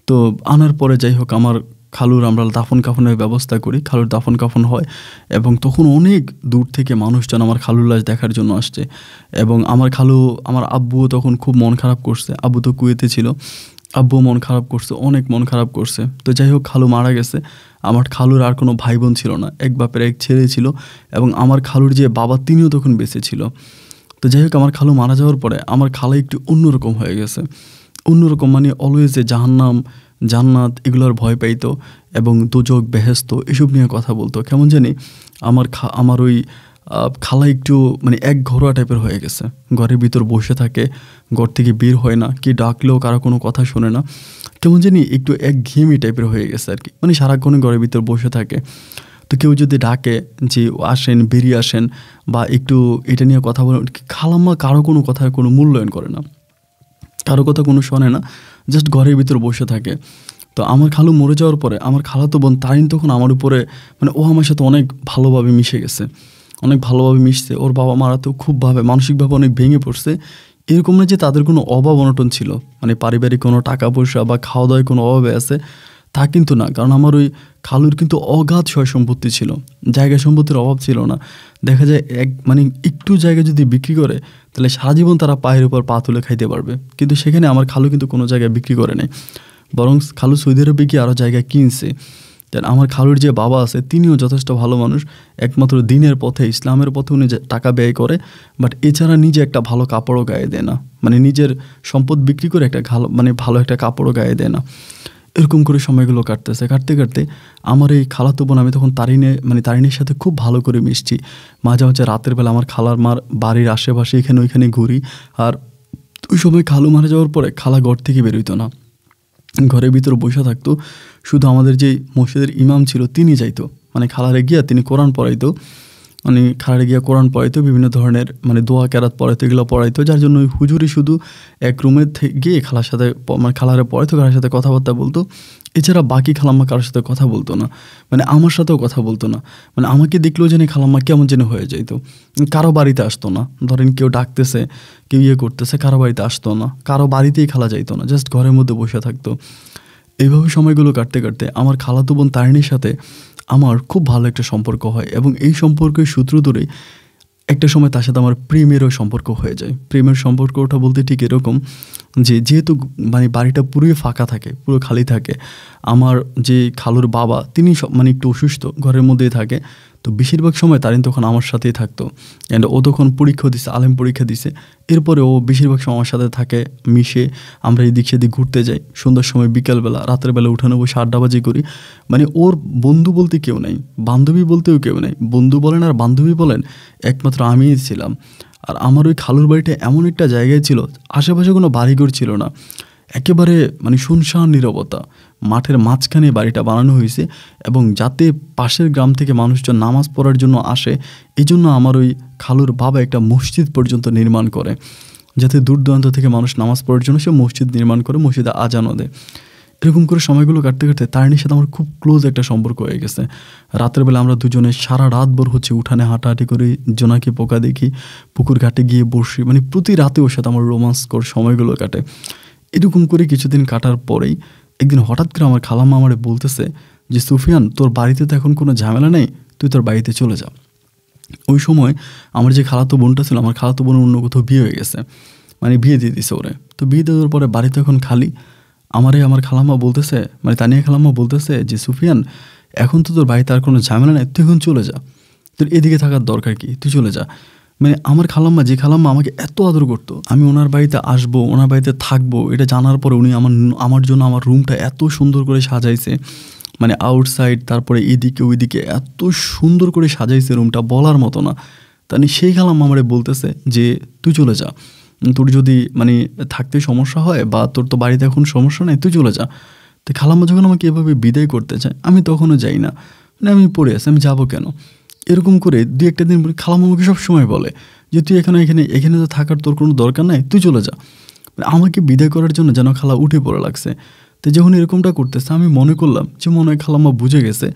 তো আনার পরে যাই হোক, আমার খালুর আমরা দাফন কাফনের ব্যবস্থা করি, খালুর দাফন কাফন হয়, এবং তখন অনেক দূর থেকে মানুষজন আমার খালুর লাশ দেখার জন্য আসছে। এবং আমার আব্বুও তখন খুব মন খারাপ করছে, আব্বু তো কুয়েতে ছিল, আব্বু মন খারাপ করছে, অনেক মন খারাপ করছে। তো যাই হোক, খালু মারা গেছে। আমার খালুর আর কোনো ভাই বোন ছিল না, এক বাপের এক ছেলে ছিল, এবং আমার খালুর যে বাবা তিনিও তখন বেঁচে ছিল। তো যাই হোক, আমার খালু মারা যাওয়ার পরে আমার খালা একটু অন্যরকম হয়ে গেছে, অন্যরকম মানে অলওয়েজ যে জাহান্নাম জান্নাত এগুলোর ভয় পাইতো, এবং দোজক বেহেস্ত এসব নিয়ে কথা বলতো। কেমন জানি আমার ওই খালা একটু মানে এক ঘরোয়া টাইপের হয়ে গেছে, ঘরের ভিতর বসে থাকে, ঘর থেকে বের হয় না, কি ডাকলেও কারো কোনো কথা শোনে না, কেমন জানি একটু একঘেয়েমি টাইপের হয়ে গেছে আর কি, মানে সারাক্ষণ ঘরের ভিতর বসে থাকে। তো কেউ যদি ডাকে যে আসেন, বেরিয়ে আসেন, বা একটু এটা নিয়ে কথা বলেন, খালাম্মা কারো কোনো কথার কোনো মূল্যায়ন করে না, কারো কথা কোনো শোনে না, জাস্ট ঘরের ভিতর বসে থাকে। তো আমার খালু মরে যাওয়ার পরে আমার খালাতো বোন তারিন তখন আমার উপরে মানে ও আমার সাথে অনেক ভালোভাবে মিশে গেছে, অনেক ভালোভাবে মিশছে। ওর বাবা মারা তো খুবভাবে মানসিকভাবে অনেক ভেঙে পড়ছে। এরকম না যে তাদের কোনো অভাব অনটন ছিল, মানে পারিবারিক কোনো টাকা পয়সা বা খাওয়া দাওয়ায় কোনো অভাবে আছে, তা কিন্তু না, কারণ আমার ওই খালুর কিন্তু অগাধ সয় সম্পত্তি ছিল, জায়গা সম্পত্তির অভাব ছিল না। দেখা যায় মানে একটু জায়গা যদি বিক্রি করে তাহলে সারা জীবন তারা পায়ের উপর পা তুলে খাইতে পারবে। কিন্তু সেখানে আমার খালু কিন্তু কোনো জায়গায় বিক্রি করে নাই, বরং খালু সৌদি আরবে গিয়ে আরও জায়গা কিনছে। দেন আমার খালুর যে বাবা আছে তিনিও যথেষ্ট ভালো মানুষ, একমাত্র দিনের পথে ইসলামের পথে উনি টাকা ব্যয় করে, বাট এছাড়া নিজে একটা ভালো কাপড়ও গায়ে দেয় না, মানে নিজের সম্পদ বিক্রি করে একটা ভালো একটা কাপড়ও গায়ে দেয় না। এরকম করে সময়গুলো কাটতে কাটতে আমার এই খালাতো বোন, আমি তখন তারিনের সাথে খুব ভালো করে মিশছি। মাঝে মাঝে রাতের বেলা আমার খালার মার বাড়ির আশেপাশে এখানে ওইখানে ঘুরি। আর ওই সময় খালু মারা যাওয়ার পরে খালা ঘর থেকে বেরোইতো না, ঘরের ভিতরে বসে থাকতো। শুধু আমাদের যে মসজিদের ইমাম ছিল তিনি যাইতো, মানে খালারে গিয়া তিনি কোরআন পড়াইতো, মানে খালারে গিয়া কোরআন পড়াইতো, বিভিন্ন ধরনের মানে দোয়া কেরাত পড়াইতো, এগুলো পড়াইতো। যার জন্য ওই হুজুরি শুধু এক রুমে গিয়ে খালার সাথে মানে খালারে পড়াইতো, খালার সাথে কথাবার্তা বলতো। এছাড়া বাকি খালাম্মা কারোর সাথে কথা বলতো না, মানে আমার সাথেও কথা বলতো না। মানে আমাকে দেখলেও যেন খালাম্মা কেমন যেন হয়ে যেত। কারো বাড়িতে আসতো না, ধরেন কেউ ডাকতেছে, কেউ করতেছে, কারো বাড়িতে আসতো না, কারো বাড়িতেই খালা যাইতো না, জাস্ট ঘরের মধ্যে বসে থাকতো। এইভাবে সময়গুলো কাটতে কাটতে আমার খালাতো বোন তারিনীর সাথে আমার খুব ভালো একটা সম্পর্ক হয়, এবং এই সম্পর্কের সূত্র ধরেই একটা সময় তার সাথে আমার প্রেমেরও সম্পর্ক হয়ে যায়। প্রেমের সম্পর্কটা বলতে ঠিক এরকম যে, যেহেতু মানে বাড়িটা পুরোই ফাঁকা থাকে, পুরো খালি থাকে, আমার যে খালুর বাবা তিনি মানে একটু অসুস্থ, ঘরের মধ্যেই থাকে, তো বেশিরভাগ সময় তারিন তখন আমার সাথেই থাকতো। অ্যান্ড ও তখন পরীক্ষা দিছে, আলেম পরীক্ষা দিছে, এরপরে ও বেশিরভাগ সময় আমার সাথে থাকে, মিশে আমরা এদিক সেদিক ঘুরতে যাই, সন্ধ্যার সময়, বিকালবেলা, রাতের বেলা উঠানো বসে আড্ডাবাজি করি। মানে ওর বন্ধু বলতে কেউ নেই, বান্ধবী বলতেও কেউ নেই। বন্ধু বলেন আর বান্ধবী বলেন একমাত্র আমিই ছিলাম। আর আমার ওই খালুর বাড়িটা এমন একটা জায়গায় ছিল, আশেপাশে কোনো বাড়িঘর ছিল না, একেবারে মানে শুনশান নীরবতা। মাঠের মাঝখানে বাড়িটা বানানো হয়েছে, এবং যাতে পাশের গ্রাম থেকে মানুষজন নামাজ পড়ার জন্য আসে, এই জন্য আমার ওই খালুর বাবা একটা মসজিদ পর্যন্ত নির্মাণ করে, যাতে দূর দূরান্ত থেকে মানুষ নামাজ পড়ার জন্য সে মসজিদ নির্মাণ করে, মসজিদে আজানও দেয়। এরকম করে সময়গুলো কাটতে কাটতে তারিনীর সাথে আমার খুব ক্লোজ একটা সম্পর্ক হয়ে গেছে। রাতের বেলা আমরা দুজনে সারা রাত ভোর হচ্ছে উঠানে হাঁটাহাঁটি করি, জোনাকি পোকা দেখি, পুকুর ঘাটে গিয়ে বসি, মানে প্রতি রাতে ওর সাথে আমার রোমান্সকর সময়গুলো কাটে। এরকম করে কিছুদিন কাটার পরেই একদিন হঠাৎ করে আমার খালাম্মা আমারে বলতেছে যে, সুফিয়ান, তোর বাড়িতে তো এখন কোনো ঝামেলা নেই, তুই তোর বাড়িতে চলে যা। ওই সময় আমার যে খালাতো বোনটা ছিল, আমার খালাতো বোনের অন্য কোথাও বিয়ে হয়ে গেছে, মানে বিয়ে দিয়ে দিছে ওরে। তো বিয়ে দেওয়ার পরে বাড়িতে এখন খালি। আমার খালাম্মা বলতেছে, মানে তানিয়া খালাম্মা বলতেছে যে, সুফিয়ান, এখন তো তোর বাড়িতে আর কোনো ঝামেলা নেই, তুই এখন চলে যা, তোর এদিকে থাকার দরকার কি, তুই চলে যা। মানে আমার খালাম্মা, যে খালাম্মা আমাকে এত আদর করতো, আমি ওনার বাড়িতে আসবো, ওনার বাড়িতে থাকবো, এটা জানার পরে উনি আমার জন্য আমার রুমটা এত সুন্দর করে সাজাইছে, মানে আউটসাইড, তারপরে এদিকে ওইদিকে এত সুন্দর করে সাজাইছে রুমটা, বলার মতো না। তাই সেই খালাম্মা আমারে বলতেছে যে, তুই চলে যা, তোর যদি মানে থাকতে সমস্যা হয়, বা তোর তো বাড়িতে এখন সমস্যা নেই, তুই চলে যা। তো খালাম্মা যখন আমাকে এভাবে বিদায় করতে চায়, আমি তখনও যাই না, মানে আমি পড়ে আছি, আমি যাবো কেন। এরকম করে দু একটা দিন পরে খালাম্মা আমাকে সবসময় বলে যে, তুই এখানে তো থাকার তোর কোনো দরকার নাই, তুই চলে যা। আমাকে বিদায় করার জন্য যেন খালা উঠে পড়ে লাগছে। তো যখন এরকমটা করতেছে, আমি মনে করলাম যে মনে হয় খালাম্মা বুঝে গেছে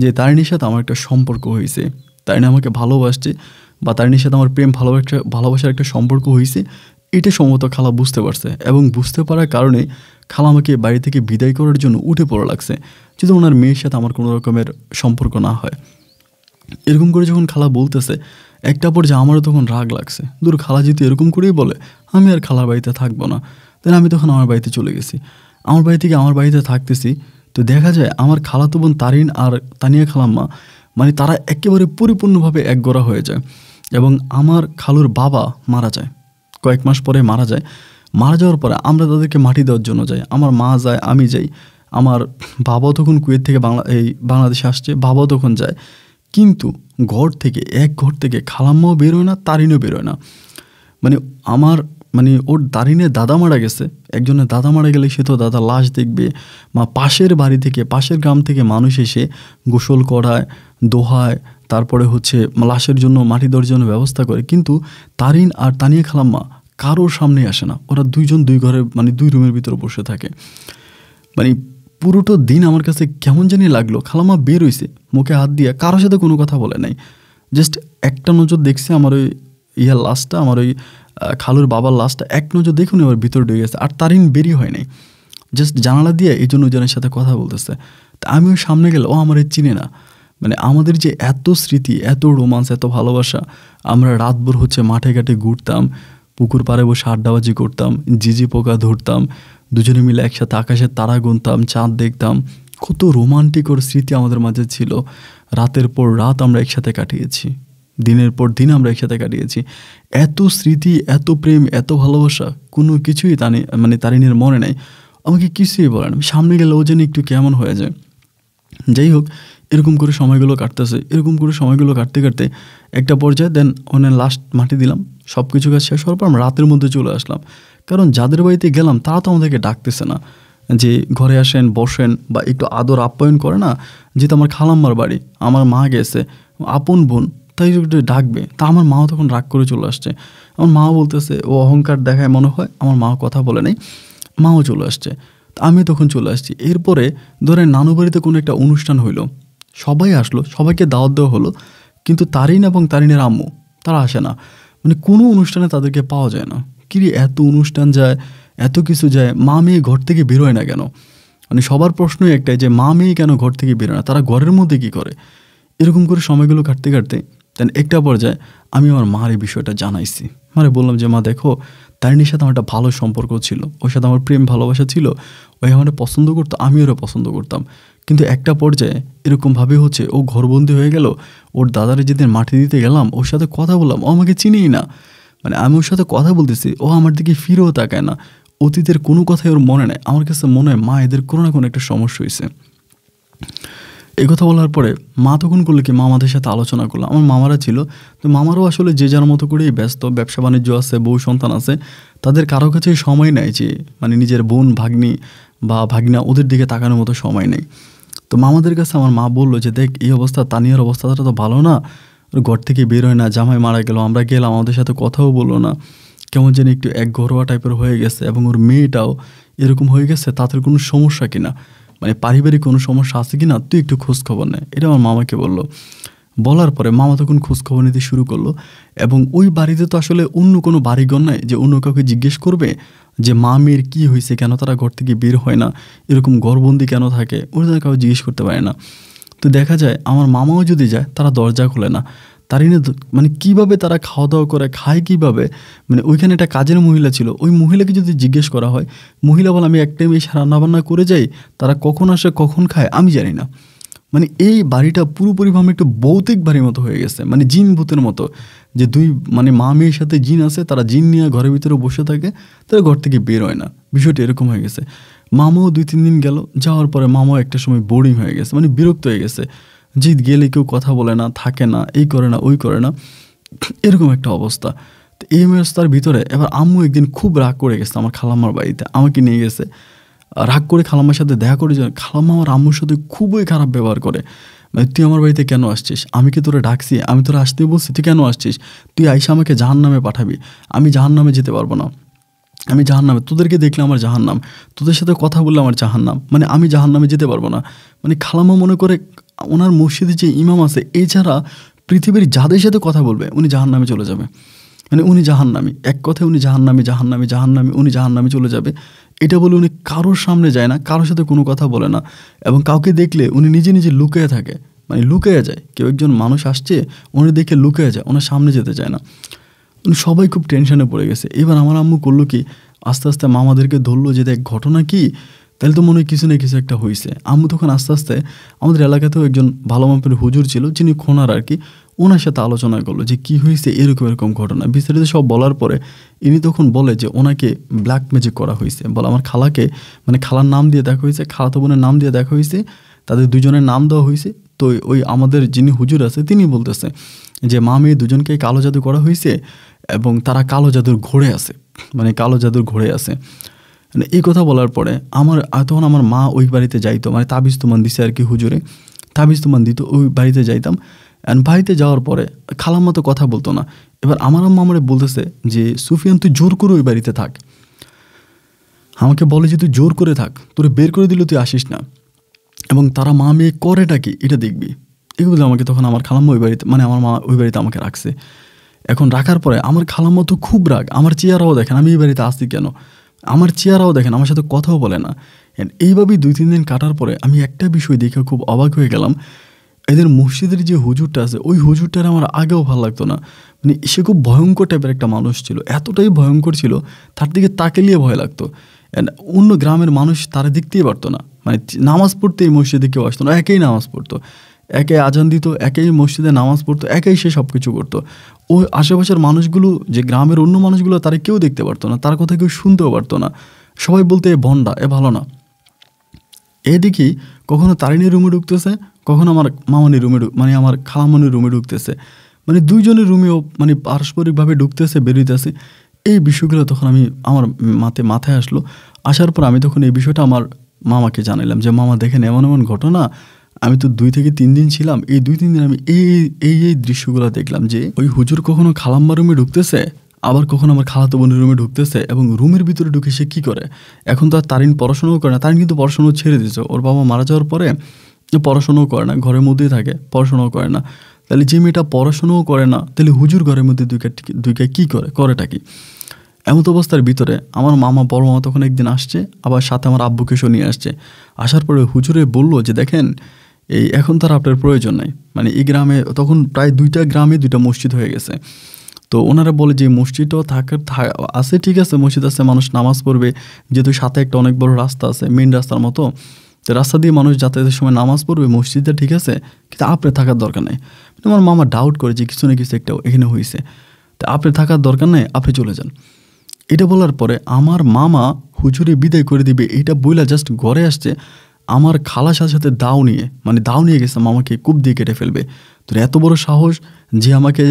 যে তারিনীর সাথে আমার একটা সম্পর্ক হয়েছে, তারিনী আমাকে ভালোবাসছে, বা তারিনীর সাথে আমার প্রেম ভালোবাসার একটা সম্পর্ক হয়েছে, এটা সম্ভবত খালা বুঝতে পারছে। এবং বুঝতে পারার কারণে খালা আমাকে বাড়ি থেকে বিদায় করার জন্য উঠে পড়ে লাগছে, যদি ওনার মেয়ের সাথে আমার কোনো রকমের সম্পর্ক না হয়। এরকম করে যখন খালা বলতেছে, একটা পর্যায়ে আমারও তখন রাগ লাগছে, দূর, খালা যেহেতু এরকম করেই বলে, আমি আর খালার বাড়িতে থাকবো না। তাই আমি তখন আমার বাড়িতে চলে গেছি। আমার বাড়ি থেকে আমার বাড়িতে থাকতেছি, তো দেখা যায় আমার খালাতো বোন তারিন আর তানিয়া খালাম্মা, মানে তারা একেবারে পরিপূর্ণভাবে একগোড়া হয়ে যায়। এবং আমার খালুর বাবা মারা যায়, কয়েক মাস পরে মারা যায়। মারা যাওয়ার পরে আমরা তাদেরকে মাটি দেওয়ার জন্য যাই, আমার মা যায়, আমি যাই। আমার বাবাও তখন কুয়েত থেকে বাংলাদেশে আসছে, বাবাও তখন যায়। কিন্তু এক ঘর থেকে খালাম্মাও বেরোয় না, তারিনও বেরোয় না। মানে ওর তারিনের দাদা মারা গেছে, একজনের দাদা মারা গেলে সে তো দাদা লাশ দেখবে, পাশের বাড়ি থেকে, পাশের গ্রাম থেকে মানুষ এসে গোসল করায়, দোহায়, তারপরে হচ্ছে লাশের জন্য মাটি দেওয়ার জন্য ব্যবস্থা করে। কিন্তু তারিন আর তানিয়া খালাম্মা কারোর সামনে আসে না, ওরা দুইজন দুই ঘরে, মানে দুই রুমের ভিতরে বসে থাকে। মানে পুরোটা দিন আমার কাছে কেমন জানি লাগলো। খালাম্মা বের হয়েছে, মুখে হাত দিয়ে, কারোর সাথে কোনো কথা বলে নাই, জাস্ট একটা নজর দেখছে আমার ওই লাশটা, আমার ওই খালুর বাবার লাশটা এক নজর দেখুন, এবার ভিতরে ঢুকে গেছে। আর তারিন বেরিয়ে হয় নাই, জাস্ট জানালা দিয়ে এই জন্য ওজনের সাথে কথা বলতেছে। তা আমিও সামনে গেলে ও আমার চিনে না। মানে আমাদের যে এত স্মৃতি, এত রোমান্স, এত ভালোবাসা, আমরা রাতভর হচ্ছে মাঠে ঘাটে ঘুরতাম, পুকুর পাড়ে বসে আড্ডাবাজি করতাম, ঝিঝি পোকা ধরতাম, দুজনে মিলে একসাথে আকাশের তারা গুনতাম, চাঁদ দেখতাম। কত রোমান্টিক ওর স্মৃতি আমাদের মাঝে ছিল। রাতের পর রাত আমরা একসাথে কাটিয়েছি, দিনের পর দিন আমরা একসাথে কাটিয়েছি। এত স্মৃতি, এত প্রেম, এত ভালোবাসা, কোনো কিছুই তারিনের মনে নেই। আমাকে কিছুই বলে না। সামনে গেলে ও যেন একটু কেমন হয়ে যায়। যাই হোক, এরকম করে সময়গুলো কাটতেছে। এরকম করে সময়গুলো কাটতে কাটতে একটা পর্যায়ে দেন লাস্ট মাটি দিলাম। সব কিছু কাজ শেষ হওয়ার পর আমরা রাতের মধ্যে চলে আসলাম। কারণ যাদের বাড়িতে গেলাম তারা তো আমাদেরকে ডাকতেছে না যে ঘরে আসেন, বসেন, বা একটু আদর আপ্যায়ন করে না। যেহেতু আমার খালাম্মার বাড়ি, আমার মা গেছে, আপন বোন, তাই একটু ডাকবে। তা আমার মাও তখন রাগ করে চলে আসছে। আমার মাও বলতেছে ও অহংকার দেখায় মনে হয়। আমার মা কথা বলে নেই, মাও চলে আসছে। আমি তখন চলে আসছি। এরপরে ধরেন নানু বাড়িতে কোনো একটা অনুষ্ঠান হইলো, সবাই আসলো, সবাইকে দাওয়াত দেওয়া হলো, কিন্তু তারিন এবং তারিনের আম্মু তারা আসে না। মানে কোনো অনুষ্ঠানে তাদেরকে পাওয়া যায় না। কিরে, এত অনুষ্ঠান যায়, এত কিছু যায়, মা মেয়ে ঘর থেকে বেরোয় না কেন? মানে সবার প্রশ্নই একটাই যে মা মেয়ে কেন ঘর থেকে বেরোয় না, তারা ঘরের মধ্যে কী করে? এরকম করে সময়গুলো কাটতে কাটতে দেন একটা পর্যায়ে আমি আমার মার এই বিষয়টা জানাইছি। মানে বললাম যে মা দেখো, তারিনীর সাথে আমার একটা ভালো সম্পর্ক ছিল, ওর সাথে আমার প্রেম ভালোবাসা ছিল, ওই আমার পছন্দ করতো, আমি ওরা পছন্দ করতাম। কিন্তু একটা পর্যায়ে এরকমভাবে হচ্ছে ও ঘরবন্দি হয়ে গেল। ওর দাদারে যেদিন মাটি দিতে গেলাম, ওর সাথে কথা বললাম, ও আমাকে চিনিই না। মানে আমি ওর সাথে কথা বলতেছি, ও আমার দিকে ফিরেও তাকায় না। অতীতের কোনো কথাই ওর মনে নেই। আমার কাছে মনে হয় মা এদের কোনো না কোনো একটা সমস্যা হয়েছে। এই কথা বলার পরে মা তখন করলো কি, মা আমাদের সাথে আলোচনা করলো। আমার মামারা ছিল, তো মামারও আসলে যে যার মতো করেই ব্যস্ত, ব্যবসা বাণিজ্য আছে, বউ সন্তান আছে, তাদের কারো কাছে সময় নেই যে মানে নিজের বোন ভাগ্নি বা ভাগ্না ওদের দিকে তাকানোর মতো সময় নেই। তো মামাদের কাছে আমার মা বললো যে দেখ, এই অবস্থা, তানিয়ার অবস্থাটা তো ভালো না, ওর ঘর থেকে বের হয় না, জামাই মারা গেল, আমরা গেলাম, আমাদের সাথে কথাও বললো না, কেমন যেন একটু এক ঘরোয়া টাইপের হয়ে গেছে, এবং ওর মেয়েটাও এরকম হয়ে গেছে, তাদের কোনো সমস্যা কিনা, মানে পারিবারিক কোনো সমস্যা আছে কি না, তুই একটু খোঁজখবর নে। এটা আমার মামাকে বললো। বলার পরে মামা তখন খোঁজখবর নিতে শুরু করলো। এবং ওই বাড়িতে তো আসলে অন্য কোনো বাড়িঘর নাই যে অন্য কাউকে জিজ্ঞেস করবে যে মা মেয়ের কী হয়েছে, কেন তারা ঘর থেকে বের হয় না, এরকম ঘরবন্দি কেন থাকে, ওরা কাউকে জিজ্ঞেস করতে পারে না। তো দেখা যায় আমার মামাও যদি যায়, তারা দরজা খোলে না। তারিনে মানে কীভাবে তারা খাওয়া দাওয়া করে, খায় কীভাবে, মানে ওইখানে একটা কাজের মহিলা ছিল, ওই মহিলাকে যদি জিজ্ঞেস করা হয়, মহিলা বলে আমি এক টাইম এসে রান্নাবান্না করে যাই, তারা কখন আসে কখন খায় আমি জানি না। মানে এই বাড়িটা পুরোপুরিভাবে একটু ভৌতিক বাড়ির মতো হয়ে গেছে, মানে জিন ভূতের মতো, যে দুই মানে মা মেয়ের সাথে জিন আছে, তারা জিন নিয়ে ঘরের ভিতরে বসে থাকে, তারা ঘর থেকে বের হয় না। বিষয়টা এরকম হয়ে গেছে। মামাও 2-3 দিন গেল, যাওয়ার পরে মামাও একটা সময় বোরিং হয়ে গেছে, মানে বিরক্ত হয়ে গেছে, যে গেলে কেউ কথা বলে না, থাকে না, এই করে না, ওই করে না, এরকম একটা অবস্থা। তো এই অবস্থার ভিতরে এবার আম্মু একদিন খুব রাগ করে গেছে আমার খালাম্মার বাড়িতে, আমাকে নিয়ে গেছে। রাগ করে খালাম্মার সাথে দেখা করে, খালাম্মা আমার আম্মুর সাথে খুবই খারাপ ব্যবহার করে। মানে তুই আমার বাড়িতে কেন আসছিস, আমি কি তোরা ডাকছি, আমি তোরা আসতে বলছি, তুই কেন আসছিস, তুই আইসা আমাকে জাহান্নামে পাঠাবি, আমি জাহান্নামে যেতে পারবো না, আমি জাহান্নামে, তোদেরকে দেখলে আমার জাহান্নাম, তোদের সাথে কথা বললে আমার জাহান্নাম, মানে আমি জাহান্নামে যেতে পারবো না। মানে খালাম্মা মনে করে ওনার মসজিদে যে ইমাম আছে, এছাড়া পৃথিবীর যাদের সাথে কথা বলবে উনি জাহান্নামে চলে যাবে, মানে উনি জাহান্নামী, এক কথায় উনি জাহান্নামী, জাহান্নামী, জাহান্নামী, উনি জাহান্নামে চলে যাবে। এটা বলে উনি কারোর সামনে যায় না, কারোর সাথে কোনো কথা বলে না, এবং কাউকে দেখলে উনি নিজে নিজে লুকিয়ে থাকে, মানে লুকিয়ে যায়। কেউ একজন মানুষ আসছে, উনি দেখে লুকিয়ে যায়, ওনার সামনে যেতে চায় না। উনি সবাই খুব টেনশনে পড়ে গেছে। এবার আমার আম্মু করলো কি, আস্তে আস্তে মামাদেরকে ধরলো যে দেখ ঘটনা কি, তাহলে তো মনে হয় কিছু না কিছু একটা হয়েছে। আম্মু তখন আস্তে আস্তে আমাদের এলাকাতেও একজন ভালো মাপের হুজুর ছিল, যিনি খোনার আর কি, ওনার সাথে আলোচনা করলো যে কী হয়েছে, এরকম এরকম ঘটনা বিস্তারিত সব বলার পরে ইনি তখন বলে যে ওনাকে ব্ল্যাক ম্যাজিক করা হয়েছে। বলে আমার খালাকে, মানে খালার নাম দিয়ে দেখা হয়েছে, খালাতো বোনের নাম দিয়ে দেখা হয়েছে, তাদের দুজনের নাম দেওয়া হয়েছে। তো ওই আমাদের যিনি হুজুর আছে তিনি বলতেছে যে মা মেয়ে দুজনকে কালো জাদু করা হয়েছে, এবং তারা কালো জাদুর ঘোরে আছে, মানে কালো জাদুর ঘোরে আছে। মানে এই কথা বলার পরে তখন আমার মা ওই বাড়িতে যাইতো, মানে তাবিজ তুমান দিছে আর কি, হুজুরে তাবিজ তুমান দিত, ওই বাড়িতে যাইতাম। অ্যান্ড বাড়িতে যাওয়ার পরে খালাম্মা তো কথা বলতো না। এবার আমার আম্মা আমারে বলতেছে যে সুফিয়ান তুই জোর করে ওই বাড়িতে থাক, আমাকে বলে যে তুই জোর করে থাক, তোরে বের করে দিলে তুই আসিস না, এবং তারা মা মেয়ে করেটা কি এটা দেখবি। এগুলো আমাকে তখন আমার খালাম্মা ওই বাড়িতে, মানে আমার মা ওই বাড়িতে আমাকে রাখছে। এখন রাখার পরে আমার খালাম্মা তো খুব রাগ, আমার চেহারাও দেখেন, আমি এই বাড়িতে আসছি কেন, আমার চেহারাও দেখেন, আমার সাথে কথাও বলে না। অ্যান্ড এইভাবেই 2-3 দিন কাটার পরে আমি একটা বিষয় দেখে খুব অবাক হয়ে গেলাম। এদের মসজিদের যে হুজুরটা আছে ওই হুজুরটার আমার আগেও ভালো লাগতো না। মানে সে খুব ভয়ঙ্কর টাইপের একটা মানুষ ছিল, এতটাই ভয়ঙ্কর ছিল তার দিকে তাকালেই ভয় লাগতো। অ্যান্ড অন্য গ্রামের মানুষ তারা দেখতেই পারতো না, মানে নামাজ পড়তে এই মসজিদে কেউ আসতো না, একেই নামাজ পড়তো, একে আজান দিত, একেই মসজিদে নামাজ পড়তো, একেই সে সব কিছু করতো। ওই আশেপাশের মানুষগুলো, যে গ্রামের অন্য মানুষগুলো, তারা কেউ দেখতে পারতো না, তার কথা কেউ শুনতেও পারতো না। সবাই বলতে এ ভণ্ডা, এ ভালো না। এদিকে কখনো তারিণীর রুমে ঢুকতেছে, কখনো আমার মামানির রুমে মানে আমার খালামনির রুমে ঢুকতেছে, মানে দুইজনের রুমেও মানে পারস্পরিকভাবে ঢুকতেছে বেরোইতেছে। এই বিষয়গুলো তখন আমার মাথায় আসলো। আসার পর আমি তখন এই বিষয়টা আমার মামাকে জানালাম যে মামা দেখেন এমন এমন ঘটনা, আমি তো 2 থেকে 3 দিন ছিলাম, এই 2-3 দিন আমি এই দৃশ্যগুলো দেখলাম যে ওই হুজুর কখনো খালাম্মার রুমে ঢুকতেছে, আবার কখনো আমার খালাতো বোনের রুমে ঢুকতেছে, এবং রুমের ভিতরে ঢুকে সে কী করে। এখন তো আর তারিন পড়াশোনাও করে না, তারিন কিন্তু পড়াশোনাও ছেড়ে দিয়েছে, ওর বাবা মারা যাওয়ার পরে পড়াশোনাও করে না, ঘরের মধ্যেই থাকে, পড়াশোনাও করে না। তাহলে যে মেয়েটা পড়াশোনাও করে না, তাহলে হুজুর ঘরের মধ্যে দুইটা কী করেটা কি। এমত অবস্থার ভিতরে আমার মামা, বড় মামা তখন একদিন আসছে, আবার সাথে আমার আব্বুকে নিয়ে আসছে। আসার পরে হুজুরে বললো যে দেখেন এই এখন তার আপনার প্রয়োজন নাই, মানে এই গ্রামে তখন প্রায় 2টা গ্রামে 2টা মসজিদ হয়ে গেছে। তো ওনারা বলে যে মসজিদটাও আছে, ঠিক আছে মসজিদ আছে, মানুষ নামাজ পড়বে, যেহেতু সাথে একটা অনেক বড় রাস্তা আছে, মেন রাস্তার মতো, তো রাস্তা দিয়ে মানুষ যাতায়াতের সময় নামাজ পড়বে, মসজিদটা ঠিক আছে, কিন্তু আপনি থাকার দরকার নেই। আমার মামা ডাউট করে যে কিছু না কিছু একটা এখানে হয়েছে, তো আপনি থাকার দরকার নেই, আপনি চলে যান। এটা বলার পরে আমার মামা হুজুরে বিদায় করে দিবে এইটা বইলা জাস্ট ঘরে আসছে, আমার খালার সাথে দাও নিয়ে গেছে, মামাকে কূপ দিয়ে কেটে ফেলবে। তোর এত বড় সাহস যে আমাকে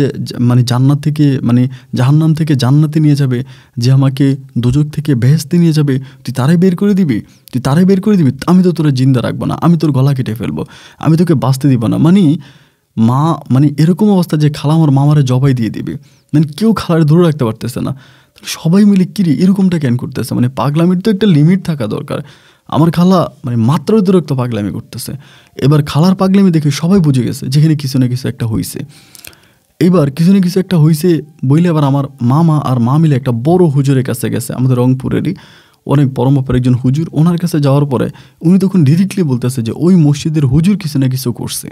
মানে জান্নাত থেকে মানে জাহান্নাম থেকে জান্নাতে নিয়ে যাবে, যে আমাকে দোজক থেকে বেহেশতে নিয়ে যাবে, তুই তারাই বের করে দিবি, আমি তো তোরা জিন্দা রাখবো না, আমি তোর গলা কেটে ফেলবো, আমি তোকে বাঁচতে দিব না। মানে এরকম অবস্থা যে খালা আমার মামারে জবাই দিয়ে দিবে, মানে কেউ খালারে ধরে রাখতে পারতেছে না। সবাই মিলে কিরি এরকমটা কেন করতেছে, মানে পাগলামির তো একটা লিমিট থাকা দরকার। আমার খালা মানে মাত্রায় অতিরিক্ত পাগলামি করতেছে। এবার খালার পাগলামি দেখে সবাই বুঝে গেছে যেখানে কিছু না কিছু একটা হয়েছে। এইবার কিছু না কিছু একটা হয়েছে বইলে আবার আমার মামা আর মা মিলে একটা বড় হুজুরের কাছে গেছে, আমাদের রংপুরেরই অনেক বড় মাপের একজন হুজুর। ওনার কাছে যাওয়ার পরে উনি তখন ডিরেক্টলি বলতেছে যে ওই মসজিদের হুজুর কিছু না কিছু করছে,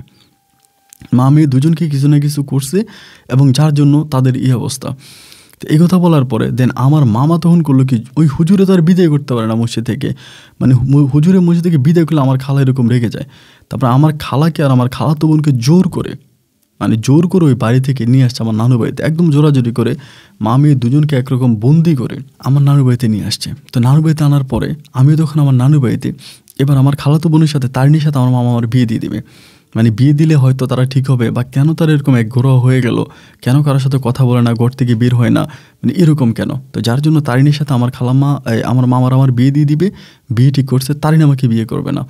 মা মেয়ে দুজনকে কিছু না কিছু করছে, এবং যার জন্য তাদের এই অবস্থা। তো এই কথা বলার পরে দেন আমার মামা তখন করলো কি, ওই হুজুরে তো আর বিদায় করতে পারে না মসজিদ থেকে, মানে হুজুরের মসজিদ থেকে বিদায় করলে আমার খালা এরকম রেগে যায়। তারপর আমার খালাকে আর আমার খালাতো বোনকে জোর করে ওই বাড়ি থেকে নিয়ে আসছে আমার নানু বাড়িতে, একদম জোরাজোরি করে মা মেয়ে দুজনকে একরকম বন্দি করে আমার নানু বাড়িতে নিয়ে আসছে। তো নানু বাড়িতে আনার পরে আমিও তখন আমার নানু বাড়িতে, এবার আমার খালাতো বোনের সাথে তারিণীর সাথে আমার মামা আমার বিয়ে দিয়ে দেবে, মানে বিয়ে দিলে হয়তো তারা ঠিক হবে, বা কেন তারা এরকম একঘরোয়া হয়ে গেল, কেন কারোর সাথে কথা বলে না, ঘর থেকে বের হয় না, মানে এরকম কেন। তো যার জন্য তারিণীর সাথে আমার আমার মামার আমার বিয়ে দিয়ে দিবে, বিয়ে ঠিক করছে, তারিণী আমাকে বিয়ে করবে না,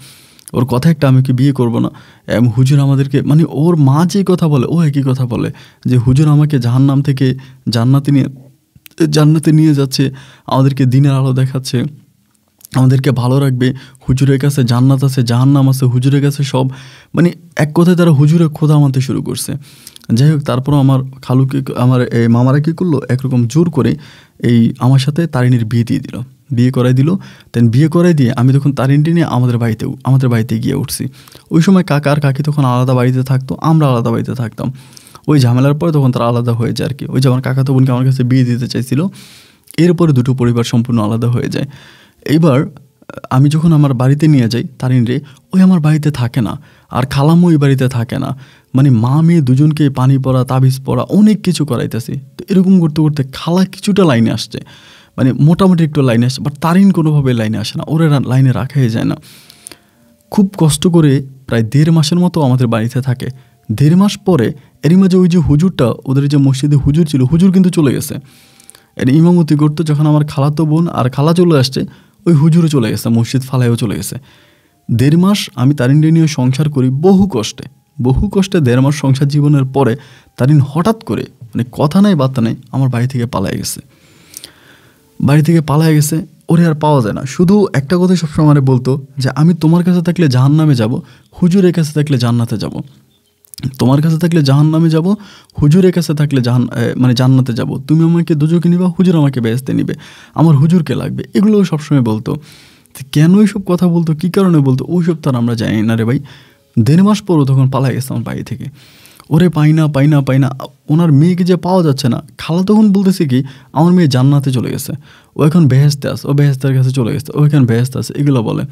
ওর কথা একটা আমাকে বিয়ে করবো না। এবং হুজুর আমাদেরকে, মানে ওর মা যে কথা বলে ও একই কথা বলে যে হুজুর আমাকে জাহান্নাম থেকে জান্নাতে নিয়ে যাচ্ছে, আমাদেরকে দিনের আলো দেখাচ্ছে, আমাদেরকে ভালো রাখবে, হুজুরের কাছে জান্নাত আছে, জাহান্নাম আছে, হুজুরের কাছে সব, মানে এক কথায় তারা হুজুরের খোদা মানতে শুরু করছে। যাই হোক, তারপর আমার খালুকে আমার এই মামারা কী করলো, একরকম জোর করে এই আমার সাথে তারিণীর বিয়ে করাই দিল। দেন বিয়ে করাই দিয়ে আমি তখন তারিণীটি নিয়ে আমাদের বাড়িতে গিয়ে উঠছি। ওই সময় কাকা আর কাকি তখন আলাদা বাড়িতে থাকতো, আমরা আলাদা বাড়িতে থাকতাম। ওই ঝামেলার পরে তখন তারা আলাদা হয়ে যায় আর কি। ওই যে আমার কাকাতো বোনকে আমার কাছে বিয়ে দিতে চাইছিল, এরপরে দুটো পরিবার সম্পূর্ণ আলাদা হয়ে যায়। এইবার আমি যখন আমার বাড়িতে নিয়ে যাই তারিণীরে, ওই আমার বাড়িতে থাকে না, আর খালামও ওই বাড়িতে থাকে না, মানে মা মেয়ে দুজনকে পানি পড়া, তাবিজ পড়া, অনেক কিছু করাইতেছি। তো এরকম করতে করতে খালা কিছুটা লাইনে আসছে, মানে মোটামুটি একটু লাইনে আসছে, বাট তারিণ কোনোভাবে লাইনে আসে না, ওরা লাইনে রাখাই যায় না। খুব কষ্ট করে প্রায় 1.5 মাসের মতো আমাদের বাড়িতে থাকে। 1.5 মাস পরে এরই মাঝে ওই যে হুজুরটা, ওদের যে মসজিদে হুজুর ছিল, হুজুর কিন্তু চলে গেছে। এর ইমামতি করতো যখন আমার খালাতো বোন আর খালা চলে আসছে, ওই হুজুরও চলে গেছে, মসজিদ ফালাইও চলে গেছে। 1.5 মাস আমি তারিণকে নিয়ে সংসার করি বহু কষ্টে 1.5 মাস সংসার জীবনের পরে তারিণ হঠাৎ করে, মানে কথা নাই বার্তা নেই, আমার বাড়ি থেকে পালায় গেছে। ওরে আর পাওয়া যায় না। শুধু একটা কথাই সবসময় আমার বলতো যে আমি তোমার কাছে থাকলে জাহান্নামে যাব, হুজুরের কাছে থাকলে জান্নাতে যাব। তোমার কাছে থাকলে জাহান্নামে যাব, হুজুরের কাছে থাকলে মানে জান্নাতে যাব। তুমি আমাকে দুজকে নিবা, হুজুর আমাকে বেহেশতে নিবে, আমার হুজুরকে লাগবে, এগুলোও সবসময় বলতো। তো কেন এইসব কথা বলতো, কী কারণে বলতো, ওইসব তো আর আমরা জানি না রে ভাই। 1.5 মাস পরও তখন পালাই গেছে আমার বাড়ি থেকে। ওরে পাই না পাই না পাই না, ওনার মেয়েকে যে পাওয়া যাচ্ছে না। খালা তখন বলতেছে কি আমার মেয়ে জান্নাতে চলে গেছে, ও এখন বেহেশতে আছে, ও বেহেশতের কাছে চলে গেছে, ও এখন বেহেশতে আছে, এগুলো বলে।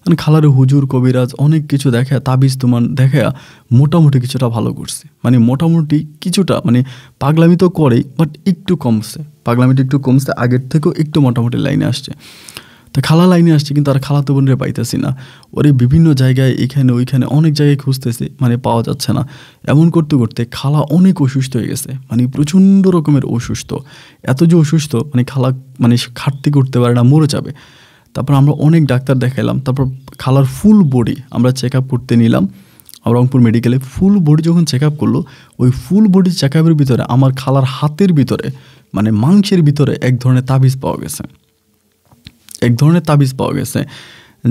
মানে খালার হুজুর কবিরাজ অনেক কিছু দেখে, তাবিজ তোমার দেখে মোটামুটি কিছুটা ভালো করছে, মানে মোটামুটি কিছুটা, মানে পাগলামি তো করেই বাট একটু কমছে, পাগলামিটা একটু কমছে, আগের থেকেও একটু মোটামুটি লাইনে আসছে। তো খালা লাইনে আসছে কিন্তু আর খালাতো বোনরে পাইতেছি না। ওরে বিভিন্ন জায়গায় এখানে ওইখানে অনেক জায়গায় খুঁজতেছি, মানে পাওয়া যাচ্ছে না। এমন করতে করতে খালা অনেক অসুস্থ হয়ে গেছে, মানে প্রচণ্ড রকমের অসুস্থ, এত যে অসুস্থ মানে খালা মানে খাটতে করতে পারে না, মরে যাবে। তারপর আমরা অনেক ডাক্তার দেখাইলাম, তারপর খালার ফুল বডি আমরা চেক আপ করতে নিলাম রংপুর মেডিকেলে। ফুল বডি যখন চেক আপ করলো, ওই ফুল বডি চেক আপের ভিতরে আমার খালার হাতের ভিতরে মানে মাংসের ভিতরে এক ধরনের তাবিজ পাওয়া গেছে, এক ধরনের তাবিজ পাওয়া গেছে,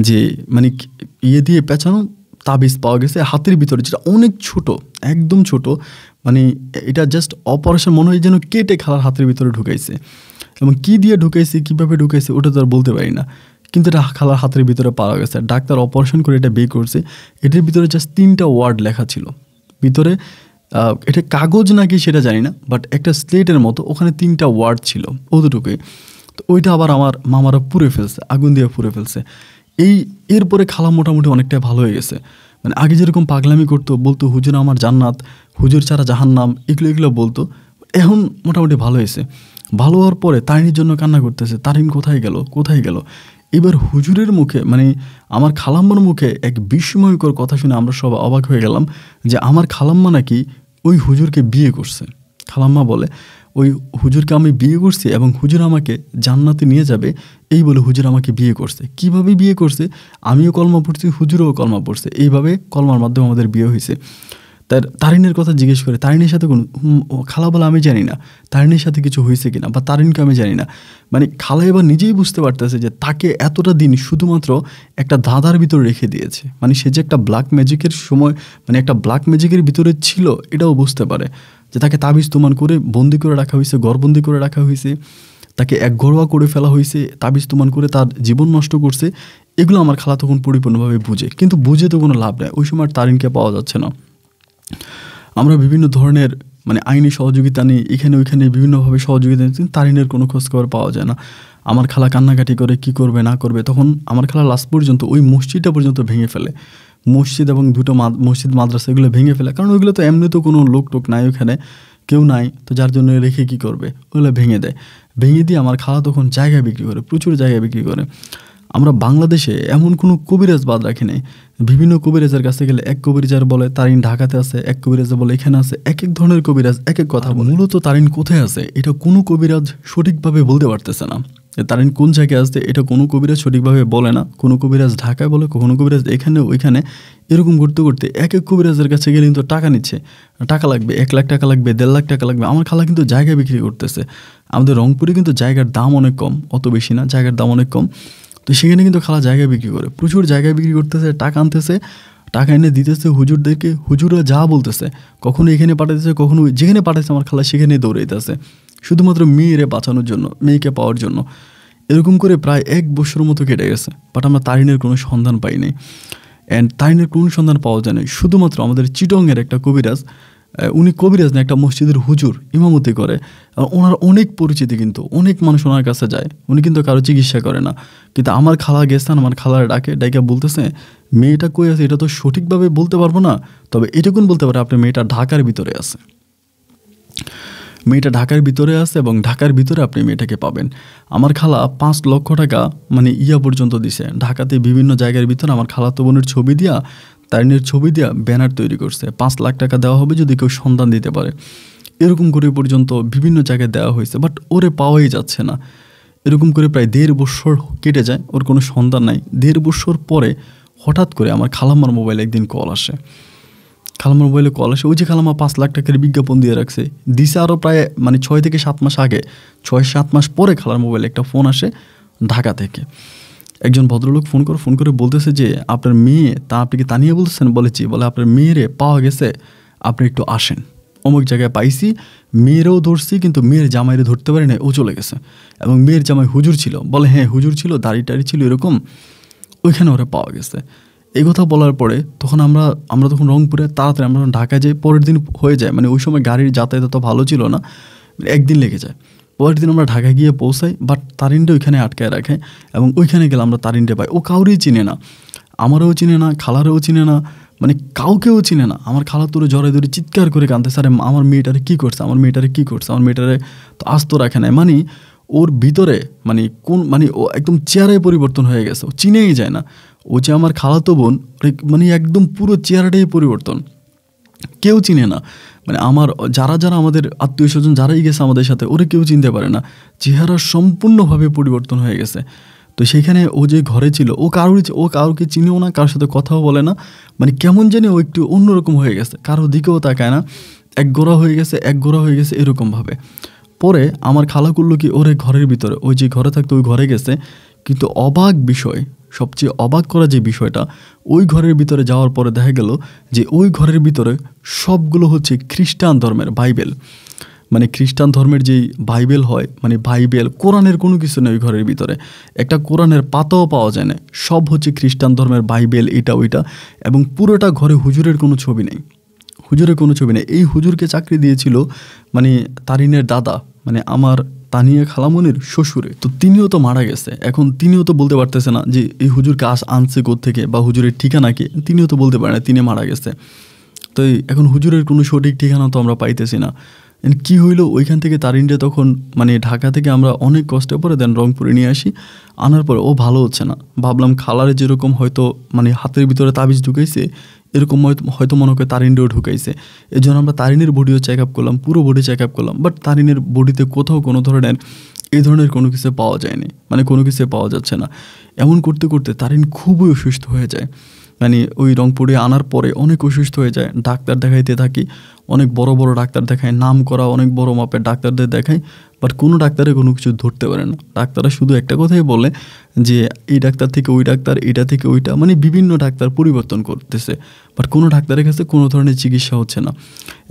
যে মানে ইয়ে দিয়ে পেঁচানো তাবিজ পাওয়া গেছে হাতের ভিতরে, যেটা অনেক ছোট, একদম ছোট, মানে এটা জাস্ট অপারেশন মনে হয় যেন কেটে খালার হাতের ভিতরে ঢুকাইছে। এবং কী দিয়ে ঢুকাইছে, কীভাবে ঢুকাইছে ওটা তো আর বলতে পারি না, কিন্তু এটা খালার হাতের ভিতরে পাওয়া গেছে। ডাক্তার অপারেশন করে এটা বের করছে। এটার ভিতরে জাস্ট 3টা ওয়ার্ড লেখা ছিল ভিতরে, এটা কাগজ নাকি সেটা জানি না, বাট একটা স্লেটের মতো, ওখানে 3টা ওয়ার্ড ছিল, অতটুকুই। তো ওইটা আবার আমার মামারা পুড়ে ফেলছে, আগুন দিয়ে পুড়ে ফেলছে। এরপরে খালা মোটামুটি অনেকটাই ভালো হয়ে গেছে। মানে আগে যেরকম পাগলামি করতো, বলতো হুজুর আমার জান্নাত, হুজুর ছাড়া জাহান্নাম, এগুলো বলতো, এখন মোটামুটি ভালো হয়েছে। ভালো হওয়ার পরে তারিনীর জন্য কান্না করতেছে, তারিন কোথায় গেল কোথায় গেল। এবার হুজুরের মুখে মানে আমার খালাম্মার মুখে এক বিস্ময়কর কথা শুনে আমরা সব অবাক হয়ে গেলাম, যে আমার খালাম্মা নাকি ওই হুজুরকে বিয়ে করছে। খালাম্মা বলে ওই হুজুরকে আমি বিয়ে করছি এবং হুজুর আমাকে জান্নাতে নিয়ে যাবে, এই বলে হুজুর আমাকে বিয়ে করছে। কিভাবে বিয়ে করছে, আমিও কলমা পড়ছি, হুজুরও কলমা পড়ছে, এইভাবে কলমার মাধ্যমে আমাদের বিয়ে হয়েছে। তারিনের কথা জিজ্ঞেস করে, তারিনের সাথে কোনো খালা বলে আমি জানি না তারিনের সাথে কিছু হয়েছে কিনা, বা তারিনকে আমি জানি না। মানে খালা এবার নিজেই বুঝতে পারতেছে যে তাকে এতটা দিন শুধুমাত্র একটা ধাঁধার ভিতরে রেখে দিয়েছে, মানে সে যে একটা ব্ল্যাক ম্যাজিকের সময় মানে একটা ব্ল্যাক ম্যাজিকের ভিতরে ছিল এটাও বুঝতে পারে, যে তাকে তাবিজ তুমান করে বন্দি করে রাখা হয়েছে, ঘরবন্দি করে রাখা হয়েছে, তাকে একঘরোয়া করে ফেলা হয়েছে, তাবিজ তুমান করে তার জীবন নষ্ট করছে। এগুলো আমার খালা তখন পরিপূর্ণভাবে বুঝে, কিন্তু বুঝে তো কোনো লাভ নেই, ওই সময় আর তারিনকে পাওয়া যাচ্ছে না। আমরা বিভিন্ন ধরনের মানে আইনি সহযোগিতা নিই, এখানে ওইখানে বিভিন্নভাবে সহযোগিতা নিচ্ছি, তারিনের কোনো খোঁজখবর পাওয়া যায় না। আমার খালা কান্নাকাটি করে কি করবে না করবে, তখন আমার খালা লাস্ট পর্যন্ত ওই মসজিদটা পর্যন্ত ভেঙে ফেলে, মসজিদ এবং 2টো মসজিদ মাদ্রাসা এগুলো ভেঙে ফেলে, কারণ ওইগুলো তো এমনি তো কোনো লোক টোক নাই, ওখানে কেউ নাই, তো যার জন্য রেখে কি করবে, ওগুলো ভেঙে দেয়। ভেঙে দিয়ে আমার খালা তখন জায়গা বিক্রি করে, প্রচুর জায়গা বিক্রি করে। আমরা বাংলাদেশে এমন কোনো কবিরাজ বাদ রাখি নাই, বিভিন্ন কবিরাজের কাছে গেলে এক কবিরাজার বলে তারিন ঢাকাতে আছে, এক কবিরাজ বলে এখানে আছে, এক এক ধরনের কবিরাজ এক এক কথা বলে। মূলত তারিন কোথায় আছে এটা কোনো কবিরাজ সঠিকভাবে বলতে পারতেছে না, তারিন কোন জায়গায় আসছে এটা কোনো কবিরাজ সঠিকভাবে বলে না। কোনো কবিরাজ ঢাকায় বলে, কোনো কবিরাজ এখানে ওইখানে, এরকম করতে করতে এক এক কবিরাজের কাছে গেলে কিন্তু টাকা নিচ্ছে, টাকা লাগবে 1 লাখ টাকা লাগবে, 1.5 লাখ টাকা লাগবে। আমার খালা কিন্তু জায়গা বিক্রি করতেছে। আমাদের রংপুরে কিন্তু জায়গার দাম অনেক কম, অত বেশি না, জায়গার দাম অনেক কম। তো সেখানে কিন্তু খালা জায়গা বিক্রি করে, প্রচুর জায়গা বিক্রি করতেছে, টাকা আনতেছে, টাকা এনে দিতেছে হুজুরদেরকে, হুজুররা যা বলতেছে, কখনো এখানে পাঠাইতেছে, কখনো যেখানে পাঠাইছে আমার খালা সেখানে দৌড়াইতেছে, শুধুমাত্র মেয়েরে বাঁচানোর জন্য, মেয়েকে পাওয়ার জন্য। এরকম করে প্রায় 1 বছরের মতো কেটে গেছে, বাট আমরা তারিনের কোনো সন্ধান পাই নাই। অ্যান্ড তারিনের কোনো সন্ধান পাওয়া যায় না। শুধুমাত্র আমাদের চিটংয়ের একটা কবিরাজ, উনি কবিরাজ না, একটা মসজিদের হুজুর ইমামতি করে, ওনার অনেক পরিচিতি, কিন্তু অনেক মানুষ ওনার কাছে যায়, উনি কিন্তু কারো চিকিৎসা করে না। কিন্তু আমার খালা গেছেন, আমার খালার ডাকে বলতেছে মেয়েটা কই আছে এটা তো সঠিকভাবে বলতে পারবো না, তবে এটুকুন বলতে পারে আপনার মেয়েটা ঢাকার ভিতরে আছে, মেয়েটা ঢাকার ভিতরে আছে এবং ঢাকার ভিতরে আপনি মেয়েটাকে পাবেন। আমার খালা 5 লক্ষ টাকা মানে পর্যন্ত দিছে, ঢাকাতে বিভিন্ন জায়গার ভিতরে আমার খালাতো বোনের ছবি দিয়া, তারিনের ছবি দিয়া ব্যানার তৈরি করছে, 5 লাখ টাকা দেওয়া হবে যদি কেউ সন্ধান দিতে পারে। এরকম করে পর্যন্ত বিভিন্ন জায়গায় দেওয়া হয়েছে, বাট ওরে পাওয়াই যাচ্ছে না। এরকম করে প্রায় 1.5 বছর কেটে যায়, ওর কোনো সন্ধান নাই। 1.5 বছর পরে হঠাৎ করে আমার খালাম্মার মোবাইলে একদিন কল আসে, খালাম্মার মোবাইলে কল আসে, ওই যে খালাম্মা 5 লাখ টাকার বিজ্ঞাপন দিয়ে রাখছে, দিছে আরও প্রায় মানে 6 থেকে 7 মাস আগে, 6-7 মাস পরে খালার মোবাইলে একটা ফোন আসে ঢাকা থেকে। একজন ভদ্রলোক ফোন করে বলতেছে যে আপনার মেয়ে, তা আপনি কি তানিয়া বলতেছেন? বলে জি। বলে আপনার মেয়েরে পাওয়া গেছে, আপনি একটু আসেন। অমুক জায়গায় পাইছি, মেয়েরও ধরছি কিন্তু মেয়ের জামাইরে ধরতে পারি না, ও চলে গেছে। এবং মেয়ের জামাই হুজুর ছিল, বলে হ্যাঁ হুজুর ছিল, দাড়ি টাড়ি ছিল এরকম, ওইখানে ওরা পাওয়া গেছে। এই কথা বলার পরে তখন আমরা তখন রংপুরে তাড়াতাড়ি আমরা ঢাকায় যাই, পরের দিন হয়ে যায়, মানে ওই সময় গাড়ির যাতায়াত তো ভালো ছিল না, একদিন লেগে যায়। পরের দিন আমরা ঢাকায় গিয়ে পৌঁছাই, বাট তারিনটা ওইখানে আটকায় রাখে এবং ওইখানে গেলে আমরা তারিনটা পাই। ও কাউরেই চিনে না, আমারও চিনে না, খালারও চিনে না, মানে কাউকেও চিনে না। আমার খালা তোরে জড়াই ধরে চিৎকার করে কাঁদতে, স্যারে আমার মেয়েটারে কী করছে, আমার মেয়েটারে কী করছে, আমার মেয়েটারে তো আস্ত রাখে নাই। মানে ওর ভিতরে মানে ও একদম চেহারায় পরিবর্তন হয়ে গেছে, ও চিনেই যায় না। ও যে আমার খালাতো বোন, মানে একদম পুরো চেহারাটাই পরিবর্তন, কেউ চিনে না। মানে আমার যারা আমাদের আত্মীয় স্বজন যারাই গেছে আমাদের সাথে, ওরা কেউ চিনতে পারে না, চেহারা সম্পূর্ণভাবে পরিবর্তন হয়ে গেছে। তো সেখানে ও যে ঘরে ছিল, ও কাউকে চিনেও না, কারোর সাথে কথাও বলে না, মানে কেমন জানি ও একটু অন্যরকম হয়ে গেছে, কারো দিকেও তাকায় না, এক গোড়া হয়ে গেছে এরকমভাবে। পরে আমার খালা করলো কি, ওরে ঘরের ভিতরে, ওই যে ঘরে থাকতো ওই ঘরে গেছে, কিন্তু অবাক বিষয়, সবচেয়ে অবাক করা যে বিষয়টা, ওই ঘরের ভিতরে যাওয়ার পরে দেখা গেল যে ওই ঘরের ভিতরে সবগুলো হচ্ছে খ্রিস্টান ধর্মের বাইবেল। মানে খ্রিস্টান ধর্মের যেই বাইবেল হয়, মানে বাইবেল কোরআনের কোনো কিছু নেই ওই ঘরের ভিতরে, একটা কোরআনের পাতাও পাওয়া যায় না, সব হচ্ছে খ্রিস্টান ধর্মের বাইবেল, এটা ওইটা। এবং পুরোটা ঘরে হুজুরের কোনো ছবি নেই, এই হুজুরকে চাকরি দিয়েছিল মানে তারিনের দাদা, মানে আমার তানিয়া খালামনির শ্বশুরে। তো তিনিও তো মারা গেছে, এখন তিনিও তো বলতে পারতেছে না যে এই হুজুরকে আনছে কোত্থেকে বা হুজুরের ঠিকানা কি, তিনিও তো বলতে পারে না, তিনি মারা গেছে। তো এখন হুজুরের কোনো সঠিক ঠিকানা তো আমরা পাইতেছি না। কি হইলো, ওইখান থেকে তারিনটা তখন মানে ঢাকা থেকে আমরা অনেক কষ্টে পরে দেন রংপুরে নিয়ে আসি। আনার পরে ও ভালো হচ্ছে না, ভাবলাম খালারে যেরকম হয়তো মানে হাতের ভিতরে তাবিজ ঢুকাইছে, এরকম হয়তো মনে করে তারিনটাও ঢুকাইছে। এই জন্য আমরা তারিনের বডিও চেক আপ করলাম, পুরো বডি চেক আপ করলাম, বাট তারিনের বডিতে কোথাও কোনো ধরনের এই ধরনের কোনো কিছু পাওয়া যায়নি, মানে কোনো কিছু পাওয়া যাচ্ছে না। এমন করতে করতে তারিন খুবই অসুস্থ হয়ে যায়, মানে ওই রংপুরে আনার পরে অনেক অসুস্থ হয়ে যায়। ডাক্তার দেখাইতে থাকি, অনেক বড় বড় ডাক্তার দেখায়, নাম করা অনেক বড় মাপের ডাক্তারদের দেখায়, বাট কোনো ডাক্তারে কোনো কিছু ধরতে পারে না। ডাক্তাররা শুধু একটা কথাই বলে যে এই ডাক্তার থেকে ওই ডাক্তার, এটা থেকে ওইটা, মানে বিভিন্ন ডাক্তার পরিবর্তন করতেছে, বাট কোনো ডাক্তারের কাছে কোনো ধরনের চিকিৎসা হচ্ছে না।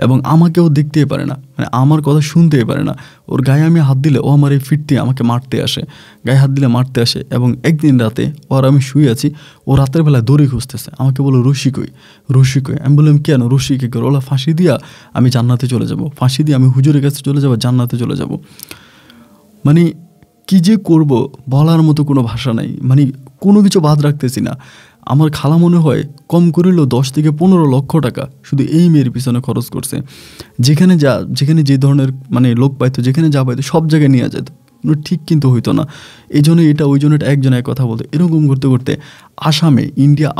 এবং আমাকেও দেখতেই পারে না, মানে আমার কথা শুনতেই পারে না। ওর গায়ে আমি হাত দিলে ও আমার এই ফিরতে আমাকে মারতে আসে, গায়ে হাত দিলে মারতে আসে। এবং একদিন রাতে ওর আমি শুয়ে আছি, ও রাতের বেলায় দড়ি খুঁজতেছে, আমাকে বলো রশি কই। আমি বললাম কেন, রশি কে করো? ওলা ফাঁসি দিয়া আমি জান্নাতে চলে যাব, ফাঁসি দিয়ে আমি হুজুরের কাছে চলে যাব, জান্নাতে চলে যাব। মানে কি যে করব বলার মতো কোনো ভাষা নাই, মানে কোনো কিছু বাদ রাখতেছি না। আমার খালা মনে হয় কম করিলেও 10 থেকে 15 লক্ষ টাকা শুধু এই মেয়ের পিছনে খরচ করছে। যেখানে যে ধরনের মানে লোক পাইতো, যেখানে যা পাইতো সব জায়গায় নিয়ে যেত, ঠিক কিন্তু হইতো না। এই জন্য এটা ওই জন্য এটা একজন এক কথা বলতো। এরকম করতে করতে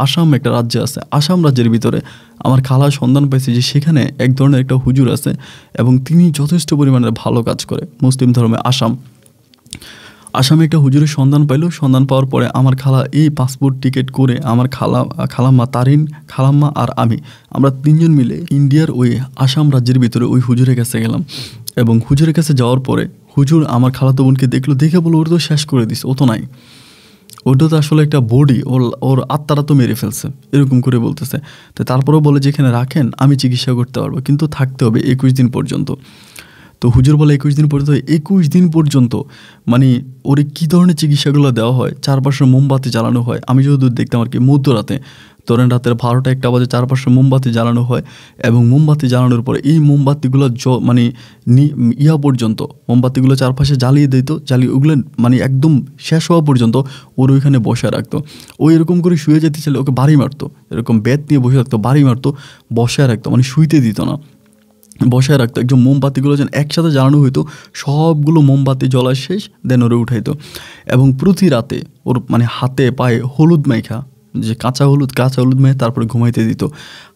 আসাম একটা রাজ্য আছে, আসাম রাজ্যের ভিতরে আমার খালা সন্ধান পাইছে যে সেখানে এক ধরনের একটা হুজুর আছে এবং তিনি যথেষ্ট পরিমাণে ভালো কাজ করে মুসলিম ধর্মে। আসামে একটা হুজুরের সন্ধান পাওয়ার পরে আমার খালা এই পাসপোর্ট টিকিট করে আমার খালাম্মা তারিন, খালাম্মা আর আমরা 3 জন মিলে ইন্ডিয়ার ওই আসাম রাজ্যের ভিতরে ওই হুজুরের কাছে গেলাম। এবং হুজুরের কাছে যাওয়ার পরে হুজুর আমার খালাতো বোনকে দেখে বলো ওটা তো শেষ করে দিছে, ও তো নাই, ওটা তো আসলে একটা বডি, ওর আত্মারা তো মেরে ফেলছে, এরকম করে বলতেছে। তো তারপরেও বলে যেখানে রাখেন আমি চিকিৎসা করতে পারবো, কিন্তু থাকতে হবে 21 দিন পর্যন্ত। তো হুজুর বলে 21 দিন পর্যন্ত মানে ওরে কী ধরনের চিকিৎসাগুলো দেওয়া হয়, চারপাশে মোমবাতি জ্বালানো হয়। আমি যেহেতু দেখতাম আর কি, মধ্যরাতে ধরেন রাতের 12টা-1টা বাজে চারপাশে মোমবাতি জ্বালানো হয়। এবং মোমবাতি জ্বালানোর পরে এই মোমবাতিগুলো মানে পর্যন্ত মোমবাতিগুলো চারপাশে জ্বালিয়ে ওগুলো মানে একদম শেষ হওয়া পর্যন্ত ওর ওইখানে বসে রাখতো। ও এরকম করে শুয়ে যেতে চাইলে ওকে বাড়ি মারতো, এরকম বেত নিয়ে বসে রাখতো, বাড়ি মারতো, বসায় রাখতো, মানে শুইতে দিত না, বসায় রাখতো। একদম মোমবাতিগুলো যেন একসাথে জ্বালানো হইতো, সবগুলো মোমবাতি জ্বলা শেষ দেন ওরে উঠাইতো। এবং প্রতি রাতে ওর মানে হাতে পায়ে হলুদ মাইখা, যে কাঁচা হলুদ মেয়ে তারপরে ঘুমাইতে দিত।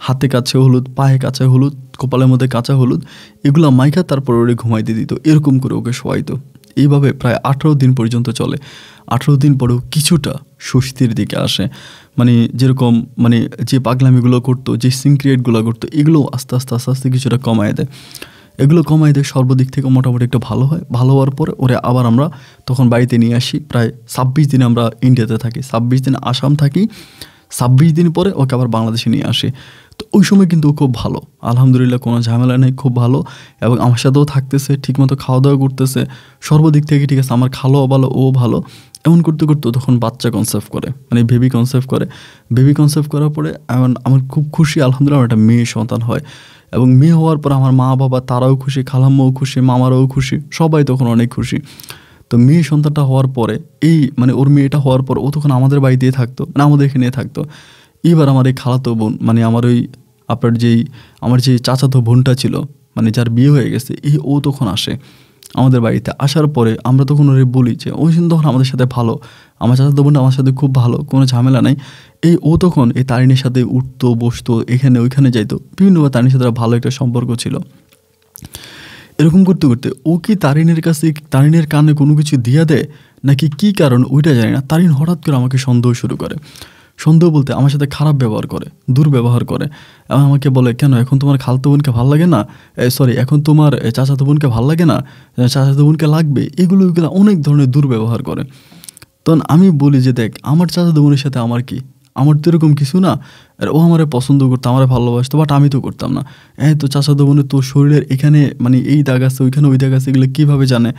হাতে কাঁচা হলুদ, পায়ে কাঁচা হলুদ, কপালের মধ্যে কাঁচা হলুদ, এগুলো মাইখা তারপরে ওরে ঘুমাইতে দিত। এরকম করে ওকে শোয়াইতো। এইভাবে প্রায় 18 দিন পর্যন্ত চলে। 18 দিন পরেও কিছুটা স্বস্তির দিকে আসে। মানে যেরকম মানে যে পাগলামিগুলো করতো, যে সিনক্রিয়েটগুলো করতো, এগুলো আস্তে আস্তে কিছুটা কমায় দেয়। সর্বদিক থেকে মোটামুটি একটু ভালো হয়। ভালো হওয়ার পরে ওরে আবার আমরা তখন বাড়িতে নিয়ে আসি। প্রায় 26 দিন আমরা ইন্ডিয়াতে থাকি, 26 দিন আসাম থাকি, 26 দিন পরে ওকে আবার বাংলাদেশে নিয়ে আসি। তো তো ওই সময় কিন্তু ও খুব ভালো, আলহামদুলিল্লাহ কোনো ঝামেলা নেই, খুব ভালো এবং আমার সাথেও থাকতেছে, ঠিকমতো খাওয়া দাওয়া করতেছে, সর্বদিক থেকে ঠিক আছে। আমার খালোও ভালো, ও ভালো। এমন করতে করতে তখন বাচ্চা কনসেপ্ট করে, মানে বেবি কনসেপ্ট করে। বেবি কনসেপ্ট করার পরে আমার খুব খুশি, আলহামদুলিল্লাহ আমার একটা মেয়ে সন্তান হয়। এবং মেয়ে হওয়ার পর আমার মা বাবা তারাও খুশি, খালাম্মাও খুশি, মামারাও খুশি, সবাই তখন অনেক খুশি। তো মেয়ে সন্তানটা হওয়ার পরে মানে ওর মেয়েটা হওয়ার পর ও তখন আমাদের বাড়িতেই থাকতো, মানে আমাদের এখানে থাকতো। এবার আমার এই খালাতো বোন, মানে আমার আমার যে চাচাতো বোনটা ছিল, মানে যার বিয়ে হয়ে গেছে, ও তখন আসে আমাদের বাড়িতে। আসার পরে আমরা তখন ওরে বলি যে ওই জন্য তখন আমাদের সাথে ভালো, আমার চাচাতো বোনটা আমার সাথে খুব ভালো, কোনো ঝামেলা নাই। ও তখন এই তারিণীর সাথে উঠতো, বসতো, এখানে ওইখানে যাইতো, বিভিন্নভাবে তারিণীর সাথে ভালো একটা সম্পর্ক ছিল। এরকম করতে করতে ও কি তারিণের কানে কোনো কিছু দিয়া দেয় নাকি কী কারণ ওইটা জানি না, তারিণ হঠাৎ করে আমাকে সন্দেহ শুরু করে। সন্দেহ বলতে আমার সাথে খারাপ ব্যবহার করে, দুর্ব্যবহার করে, এবং আমাকে বলে কেন এখন তোমার খালতো বোনকে ভাল লাগে না, এখন তোমার চাচাতো বোনকে ভাল লাগে না, চাচাতো বোনকে লাগবে, এগুলো অনেক ধরনের দুর্ব্যবহার করে। তখন আমি বলি যে দেখ, আমার চাচাতো বোনের সাথে আমার কি, আমার তো এরকম কিছু না। আর ও আমারে পছন্দ করতো, আমারে ভালোবাসতো, বাট আমি তো করতাম না। তো চাচাতো বোনের তোর শরীরের এখানে মানে এই দাগ আছে, ওইখানে ওই দাগ আছে, এগুলো কীভাবে জানে,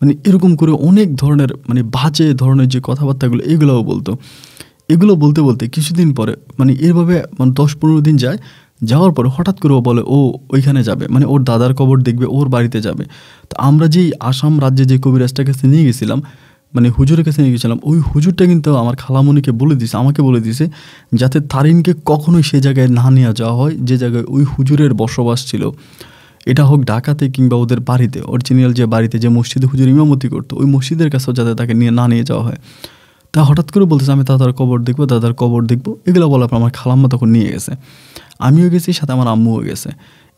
মানে এরকম করে অনেক ধরনের মানে বাজে ধরনের যে কথাবার্তাগুলো এগুলোও বলতো। এগুলো বলতে বলতে কিছুদিন পরে মানে এভাবে মানে 10-15 দিন যায়। যাওয়ার পরে হঠাৎ করে ও বলে ও ওইখানে যাবে, মানে ওর দাদার কবর দেখবে, ওর বাড়িতে যাবে। তো আমরা যেই আসাম রাজ্যে যে কবিরাজটার কাছে নিয়ে গেছিলাম, মানে হুজুরের কাছে নিয়ে গেছিলাম, ওই হুজুরটা কিন্তু আমার খালামণিকে বলে দিছে, আমাকে বলে দিছে যাতে তারিনকে কখনোই সে জায়গায় না নিয়ে যাওয়া হয় যে জায়গায় ওই হুজুরের বসবাস ছিল। এটা হোক ঢাকাতে কিংবা ওদের বাড়িতে, অরিজিনাল যে বাড়িতে যে মসজিদে হুজুর ইমামতি করতো, ওই মসজিদের কাছেও যাতে তাকে নিয়ে যাওয়া হয়। তা হঠাৎ করে বলতেছে আমি দাদার কবর দেখবো, দাদার কবর দেখবো, এগুলো বলার পর আমার খালাম্মা তখন নিয়ে গেছে, আমিও গেছি, সাথে আমার আম্মুও গেছে।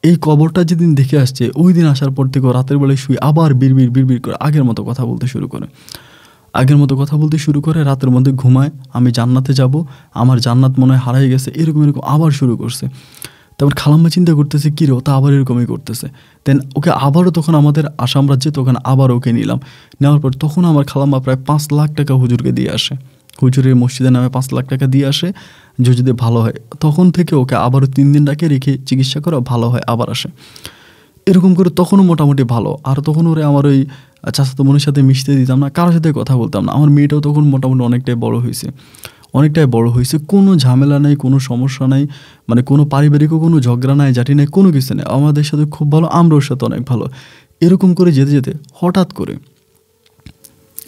এই কবরটা যেদিন দেখে আসছে, ওই দিন আসার পর থেকে রাতের বেলায় শুয়ে আবার বিড়বিড় করে আগের মতো কথা বলতে শুরু করে, রাতের মধ্যে ঘুমায়, আমি জান্নাতে যাব, আমার জান্নাত মনে হয় হারাই গেছে, এরকম আবার শুরু করছে। তারপর খালাম্মা চিন্তা করতেছে কী রে, তা আবার এরকমই করতেছে। দেন ওকে আবারও তখন আমাদের আসাম রাজ্যে তখন আবার ওকে নিলাম। নেওয়ার পর তখন আমার খালাম্মা প্রায় 5 লাখ টাকা হুজুরকে দিয়ে আসে, হুজুরের মসজিদের নামে 5 লাখ টাকা দিয়ে আসে যে যদি ভালো হয়। তখন থেকে ওকে আবারও 3 দিন রেখে চিকিৎসা করা, ভালো হয় আবার আসে। এরকম করে তখনও মোটামুটি ভালো। আর তখন ওরে আমার ওই চাচাতো বোনের সাথে মিশতে দিতাম না, কারোর সাথে কথা বলতাম না। আমার মেয়েটাও তখন মোটামুটি অনেকটাই বড় হয়েছে, কোনো ঝামেলা নাই, কোনো সমস্যা নাই, মানে কোনো পারিবারিকও কোনো ঝগড়া নাই, জাতি নাই, কোনো কিছু নেই। আমাদের সাথে খুব ভালো, আমরা ওর সাথে অনেক ভালো। এরকম করে যেতে যেতে হঠাৎ করে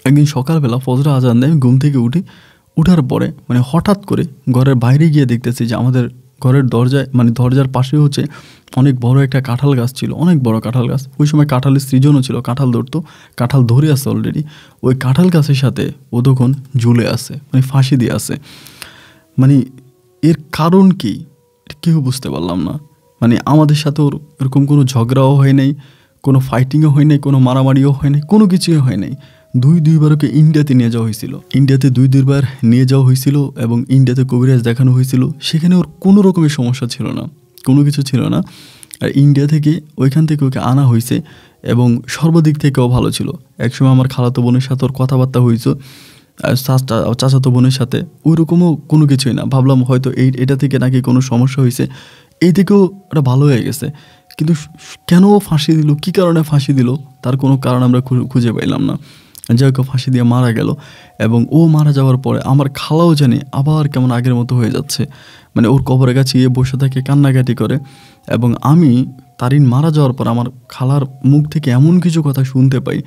একদিন সকালবেলা ফজর আজান দেয়, আমি ঘুম থেকে উঠার পরে মানে হঠাৎ করে ঘরের বাইরে গিয়ে দেখতেছি যে আমাদের ঘরের দরজার পাশে হচ্ছে অনেক বড় একটা কাঁঠাল গাছ ছিল, অনেক বড় কাঁঠাল গাছ। ওই সময় কাঁঠালের সৃজনও ছিল, কাঁঠাল ধরে আছে অলরেডি। ওই কাঁঠাল গাছের সাথে ও তখন ঝুলে আছে, মানে ফাঁসি দিয়ে আছে। মানে এর কারণ কি কেউ বুঝতে পারলাম না। মানে আমাদের সাথে ওর এরকম কোনো ঝগড়াও হয় নাই, কোনো ফাইটিংও হয় নাই, কোনো মারামারিও হয় নাই, কোনো কিছুই হয় নাই। দুইবার ওকে ইন্ডিয়াতে নিয়ে যাওয়া হয়েছিল, ইন্ডিয়াতে দুইবার নিয়ে যাওয়া হয়েছিল এবং ইন্ডিয়াতে কবিরাজ দেখানো হয়েছিল। সেখানে ওর কোনো রকমের সমস্যা ছিল না, কোনো কিছু ছিল না। আর ইন্ডিয়া থেকে ওইখান থেকে ওকে আনা হয়েছে এবং সর্বদিক থেকেও ভালো ছিল। একসময় আমার খালাতো বোনের সাথে ওর কথাবার্তা হয়েছে, চাচাতো বোনের সাথে ওই রকমও কোনো কিছুই না। ভাবলাম হয়তো এটা থেকে নাকি কোনো সমস্যা হয়েছে, এই থেকেও ওটা ভালো হয়ে গেছে। কিন্তু কেন ফাঁসি দিল, কী কারণে ফাঁসি দিল, তার কোনো কারণ আমরা খুঁজে পাইলাম না। যাই হোক ফাঁসি দিয়ে মারা গেল। এবং ও মারা যাওয়ার পরে আমার খালাও জানি আবার কেমন আগের মতো হয়ে যাচ্ছে, মানে ওর কবরের কাছে গিয়ে বসে থাকে, কান্নাকাটি করে। এবং আমি তারিন মারা যাওয়ার পর আমার খালার মুখ থেকে এমন কিছু কথা শুনতে পাই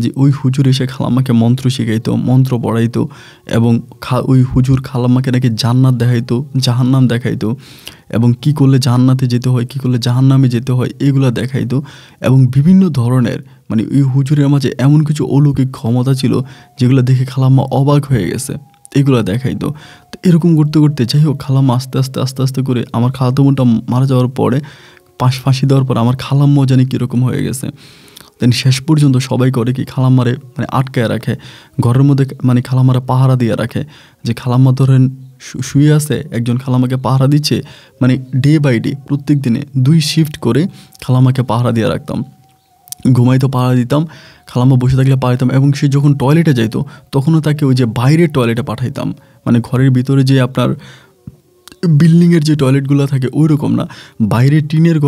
যে ওই হুজুর এসে খালাম্মাকে মন্ত্র শিখাইতো, মন্ত্র পড়াইতো, এবং ওই হুজুর খালাম্মাকে নাকি জান্নাত দেখাইতো, জাহান্নাম দেখাইতো, এবং কি করলে জান্নাতে যেতে হয়, কি করলে জাহান্নামে যেতে হয়, এগুলো দেখাইতো। এবং বিভিন্ন ধরনের মানে ওই হুজুরের মাঝে এমন কিছু অলৌকিক ক্ষমতা ছিল যেগুলো দেখে খালাম্মা অবাক হয়ে গেছে, এগুলো দেখাইতো। তো এরকম করতে করতে যাই হোক খালাম্মা আস্তে আস্তে করে আমার খালাতো বোনটা মারা যাওয়ার পরে ফাঁসি দেওয়ার পর আমার খালাম্মাও জানি কীরকম হয়ে গেছে। দেন শেষ পর্যন্ত সবাই করে কি খালাম্মারে মানে আটকায় রাখে ঘরের মধ্যে, মানে খালাম্মারা পাহারা দিয়ে রাখে। যে খালাম্মা ধরেন শুয়ে আছে, একজন খালাম্মাকে পাহারা দিচ্ছে, মানে ডে বাই ডে প্রত্যেক দিনে 2 শিফট করে খালাম্মাকে পাহারা দিয়ে রাখতাম। ঘুমাইতো পাহারা দিতাম, খালাম্মা বসে থাকলে পাহারা দিতাম। এবং সে যখন টয়লেটে যাইতো তখনও তাকে ওই যে বাইরের টয়লেটে পাঠাইতাম, মানে ঘরের ভিতরে যে আপনার বিল্ডিংয়ের যে টয়লেটগুলো থাকে ওই রকম না, বাইরে টিনের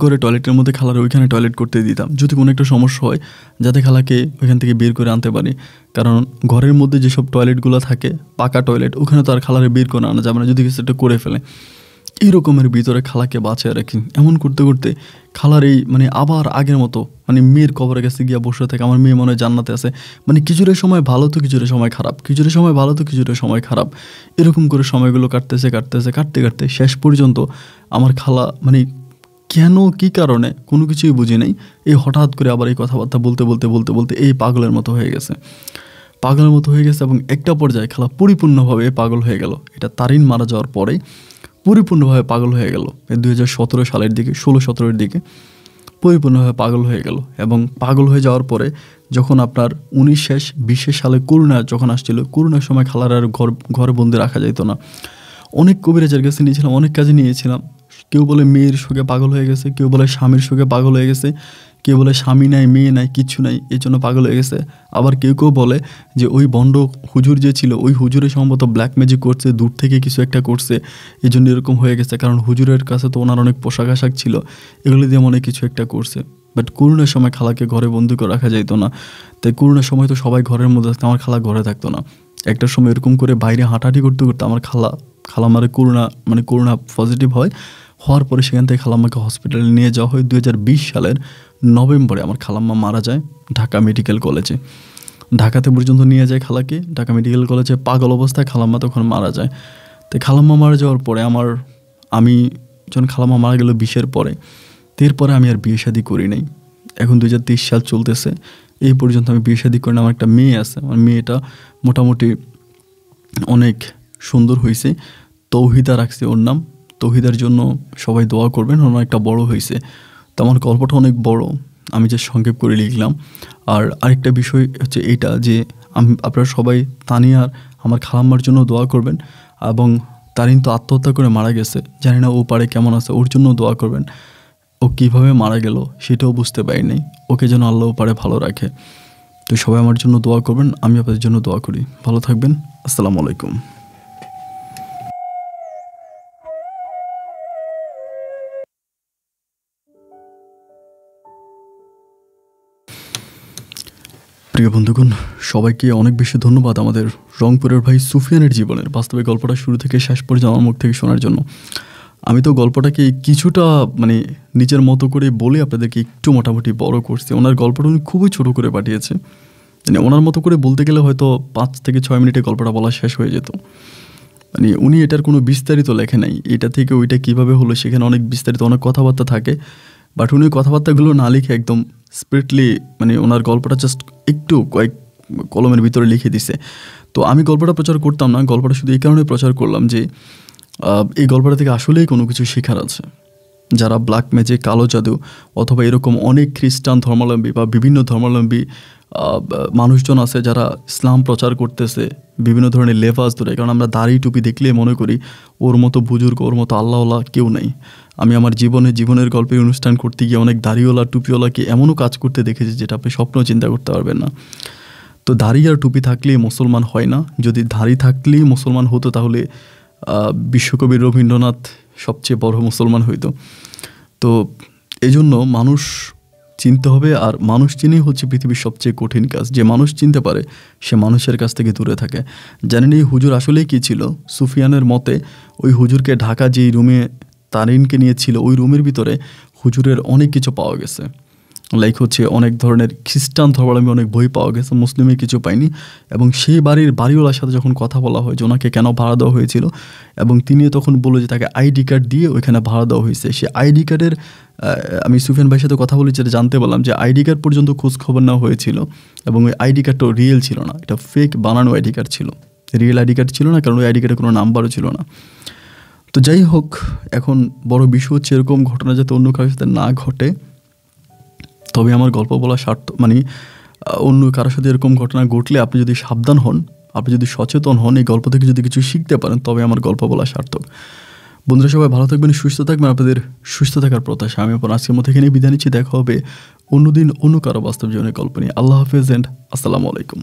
ঘরে টয়লেটের মধ্যে খালার ওইখানে টয়লেট করতে দিতাম যদি কোনো একটা সমস্যা হয়, যাতে খালাকে ওইখান থেকে বের করে আনতে পারি। কারণ ঘরের মধ্যে যেসব টয়লেটগুলো থাকে পাকা টয়লেট, ওখানে তো আর খালারে বের করে আনা যাবে না যদি কিছু একটা করে ফেলে। এই রকমের ভিতরে খালাকে বাঁচিয়ে রাখি। এমন করতে করতে খালার এই মানে আবার আগের মতো মানে মেয়ের কবরের কাছে গিয়ে বসে থাকে, আমার মেয়ে মনে হয় জান্নাতে আছে। মানে কিছুটা সময় ভালো তো কিছুটা সময় খারাপ, কিছুটা সময় ভালো তো কিছুটা সময় খারাপ, এরকম করে সময়গুলো কাটতে কাটতে শেষ পর্যন্ত আমার খালা মানে কেন কী কারণে কোনো কিছুই বুঝি নাই, এই হঠাৎ করে আবার এই কথাবার্তা বলতে এই পাগলের মতো হয়ে গেছে এবং একটা পর্যায়ে খালা পরিপূর্ণভাবে পাগল হয়ে গেল। এটা তারিন মারা যাওয়ার পরে পরিপূর্ণভাবে পাগল হয়ে গেল। 2017 সালের দিকে 16-17 দিকে পরিপূর্ণভাবে পাগল হয়ে গেল। এবং পাগল হয়ে যাওয়ার পরে যখন আপনার 19 শেষ 20 সালে করোনা যখন আসছিল, করোনার সময় খালার আর ঘরে বন্দি রাখা যেত না। অনেক কবিরাজের কাছে নিয়েছিলাম, অনেক কাজে নিয়েছিলাম। কেউ বলে মেয়ের শোকে পাগল হয়ে গেছে, কেউ বলে স্বামীর শোকে পাগল হয়ে গেছে, কেউ বলে স্বামী নাই মেয়ে নাই কিচ্ছু নাই এই জন্য পাগল হয়ে গেছে। আবার কেউ বলে যে ওই বন্ড হুজুর যে ছিল ওই হুজুরের সম্ভবত ব্ল্যাক ম্যাজিক করছে, দূর থেকে কিছু একটা করছে, এই জন্য এরকম হয়ে গেছে। কারণ হুজুরের কাছে তো ওনার অনেক পোশাক আশাক ছিল, এগুলো দিয়ে মনে কিছু একটা করছে। বাট করোনার সময় খালাকে ঘরে বন্দি করে রাখা যেত না, তাই করোনার সময় তো সবাই ঘরের মধ্যে থাকতো, আমার খালা ঘরে থাকতো না। একটা সময় এরকম করে বাইরে হাঁটাহাঁটি করতে আমার খালা মারে করোনা পজিটিভ হওয়ার পরে সেখান থেকে খালাম্মাকে হসপিটালে নিয়ে যাওয়া হয়। 2020 সালের নভেম্বরে আমার খালাম্মা মারা যায় ঢাকা মেডিকেল কলেজে। ঢাকাতে পর্যন্ত নিয়ে যায় খালাকে, ঢাকা মেডিকেল কলেজে পাগল অবস্থায় খালাম্মা তখন মারা যায়। তাই খালাম্মা মারা যাওয়ার পরে আমি যখন খালাম্মা মারা গেল 20-এর পরে, এরপরে আমি আর বিয়ে শাদী করি নাই। এখন 2023 সাল চলতেছে, এই পর্যন্ত আমি বিয়ে শাদী করি না। আমার একটা মেয়ে আছে, আমার মেয়েটা মোটামুটি অনেক সুন্দর হয়েছে, তৌহিদা রাখছে ওর নাম। তৌহিদার জন্য সবাই দোয়া করবেন, ওর একটা বড় হয়েছে। তো আমার গল্পটা অনেক বড়, আমি যে সংক্ষেপ করে লিখলাম। আর আরেকটা বিষয় হচ্ছে এইটা যে আপনারা সবাই তানিয়ার আমার খালাম্মার জন্য দোয়া করবেন। এবং তারিন তো আত্মহত্যা করে মারা গেছে, জানি না ও পারে কেমন আছে, ওর জন্য দোয়া করবেন। ও কীভাবে মারা গেল সেটাও বুঝতে পারিনি, ওকে যেন আল্লাহ পারে ভালো রাখে। তো সবাই আমার জন্য দোয়া করবেন, আমি আপনাদের জন্য দোয়া করি। ভালো থাকবেন, আসসালামু আলাইকুম। প্রিয় বন্ধুগণ, সবাইকে অনেক বেশি ধন্যবাদ আমাদের রংপুরের ভাই সুফিয়ানের জীবনের বাস্তবে গল্পটা শুরু থেকে শেষ পর্যন্ত আমার মুখ থেকে শোনার জন্য। আমি তো গল্পটাকে কিছুটা নিজের মতো করে বলে আপনাদেরকে একটু মোটামুটি বড় করছি। ওনার গল্পটা উনি খুবই ছোটো করে পাঠিয়েছে, ওনার মতো করে বলতে গেলে হয়তো 5 থেকে 6 মিনিটে গল্পটা বলা শেষ হয়ে যেত। উনি এটার কোনো বিস্তারিত লেখে নাই, এটা থেকে ওইটা কীভাবে হলো সেখানে অনেক বিস্তারিত অনেক কথাবার্তা থাকে। বাট উনি কথাবার্তাগুলো না লিখে একদম স্পিরিটলি ওনার গল্পটা জাস্ট একটু কয়েক কলমের ভিতরে লিখে দিছে। তো আমি গল্পটা প্রচার করতাম না, গল্পটা শুধু এই কারণে প্রচার করলাম যে এই গল্পটা থেকে আসলেই কোনো কিছু শেখার আছে। যারা ব্ল্যাক ম্যাজিক, কালো জাদু অথবা এরকম অনেক খ্রিস্টান ধর্মাবলম্বী বা বিভিন্ন ধর্মাবলম্বী মানুষজন আছে যারা ইসলাম প্রচার করতেছে বিভিন্ন ধরনের লেবাস ধরে। কারণ আমরা দাড়ি টুপি দেখলে মনে করি ওর মতো বুজুর্গ, ওর মতো আল্লাহওয়ালা কেউ নেই। আমি আমার জীবনের গল্পের অনুষ্ঠান করতে গিয়ে অনেক দাড়িওয়ালা টুপিওয়ালাকে এমনও কাজ করতে দেখেছি যেটা আপনি স্বপ্নেও চিন্তা করতে পারবেন না। তো দাড়ি আর টুপি থাকলেই মুসলমান হয় না। যদি দাড়ি থাকলেই মুসলমান হতো তাহলে বিশ্বকবি রবীন্দ্রনাথ সবচেয়ে বড় মুসলমান হইতো। তো এই জন্য মানুষ চিনতে হবে, আর মানুষ চিনেই হচ্ছে পৃথিবীর সবচেয়ে কঠিন কাজ। যে মানুষ চিনতে পারে সে মানুষের কাছ থেকে দূরে থাকে। জানেন এই হুজুর আসলেই কী ছিল? সুফিয়ানের মতে ওই হুজুরকে ঢাকা যেই রুমে তারিনকে নিয়েছিল ওই রুমের ভিতরে হুজুরের অনেক কিছু পাওয়া গেছে। লাইক হচ্ছে অনেক ধরনের খ্রিস্টান ধর্মাবলম্বী অনেক বই পাওয়া গেছে, মুসলিমের কিছু পাইনি। এবং সেই বাড়িওয়ালার সাথে যখন কথা বলা হয় যে ওনাকে কেন ভাড়া দেওয়া হয়েছিল, এবং তিনি তখন বলল যে তাকে আইডি কার্ড দিয়ে ওইখানে ভাড়া দেওয়া হয়েছে। সে আইডি কার্ডের আমি সুফিয়ান ভাইয়ের সাথে কথা বলে যেটা জানতে পারলাম যে আইডি কার্ড পর্যন্ত খোঁজ খবর নেওয়া হয়েছিল, এবং ওই আইডি কার্ডটাও রিয়েল ছিল না, এটা ফেক বানানো আইডি কার্ড ছিল, রিয়েল আইডি কার্ড ছিল না। কারণ ওই আইডি কার্ডে কোনো নাম্বারও ছিল না। তো যাই হোক, এখন বড় বিষয় হচ্ছে এরকম ঘটনা যাতে অন্য কারোর সাথে না ঘটে। তবে আমার গল্প বলা অন্য কারোর সাথে এরকম ঘটনা ঘটলে আপনি যদি সাবধান হন, আপনি যদি সচেতন হন, এই গল্প থেকে যদি কিছু শিখতে পারেন, তবে আমার গল্প বলা সার্থক। বন্ধুরা সবাই ভালো থাকবেন, সুস্থ থাকবেন, আপনাদের সুস্থ থাকার প্রত্যাশা। আমি আপনার আজকের মতো এখানেই বিদায় নিচ্ছি। দেখা হবে অন্যদিন অন্য কারো বাস্তব জীবনের গল্প নিয়ে। আল্লাহ হাফেজ এন্ড আসসালামু আলাইকুম।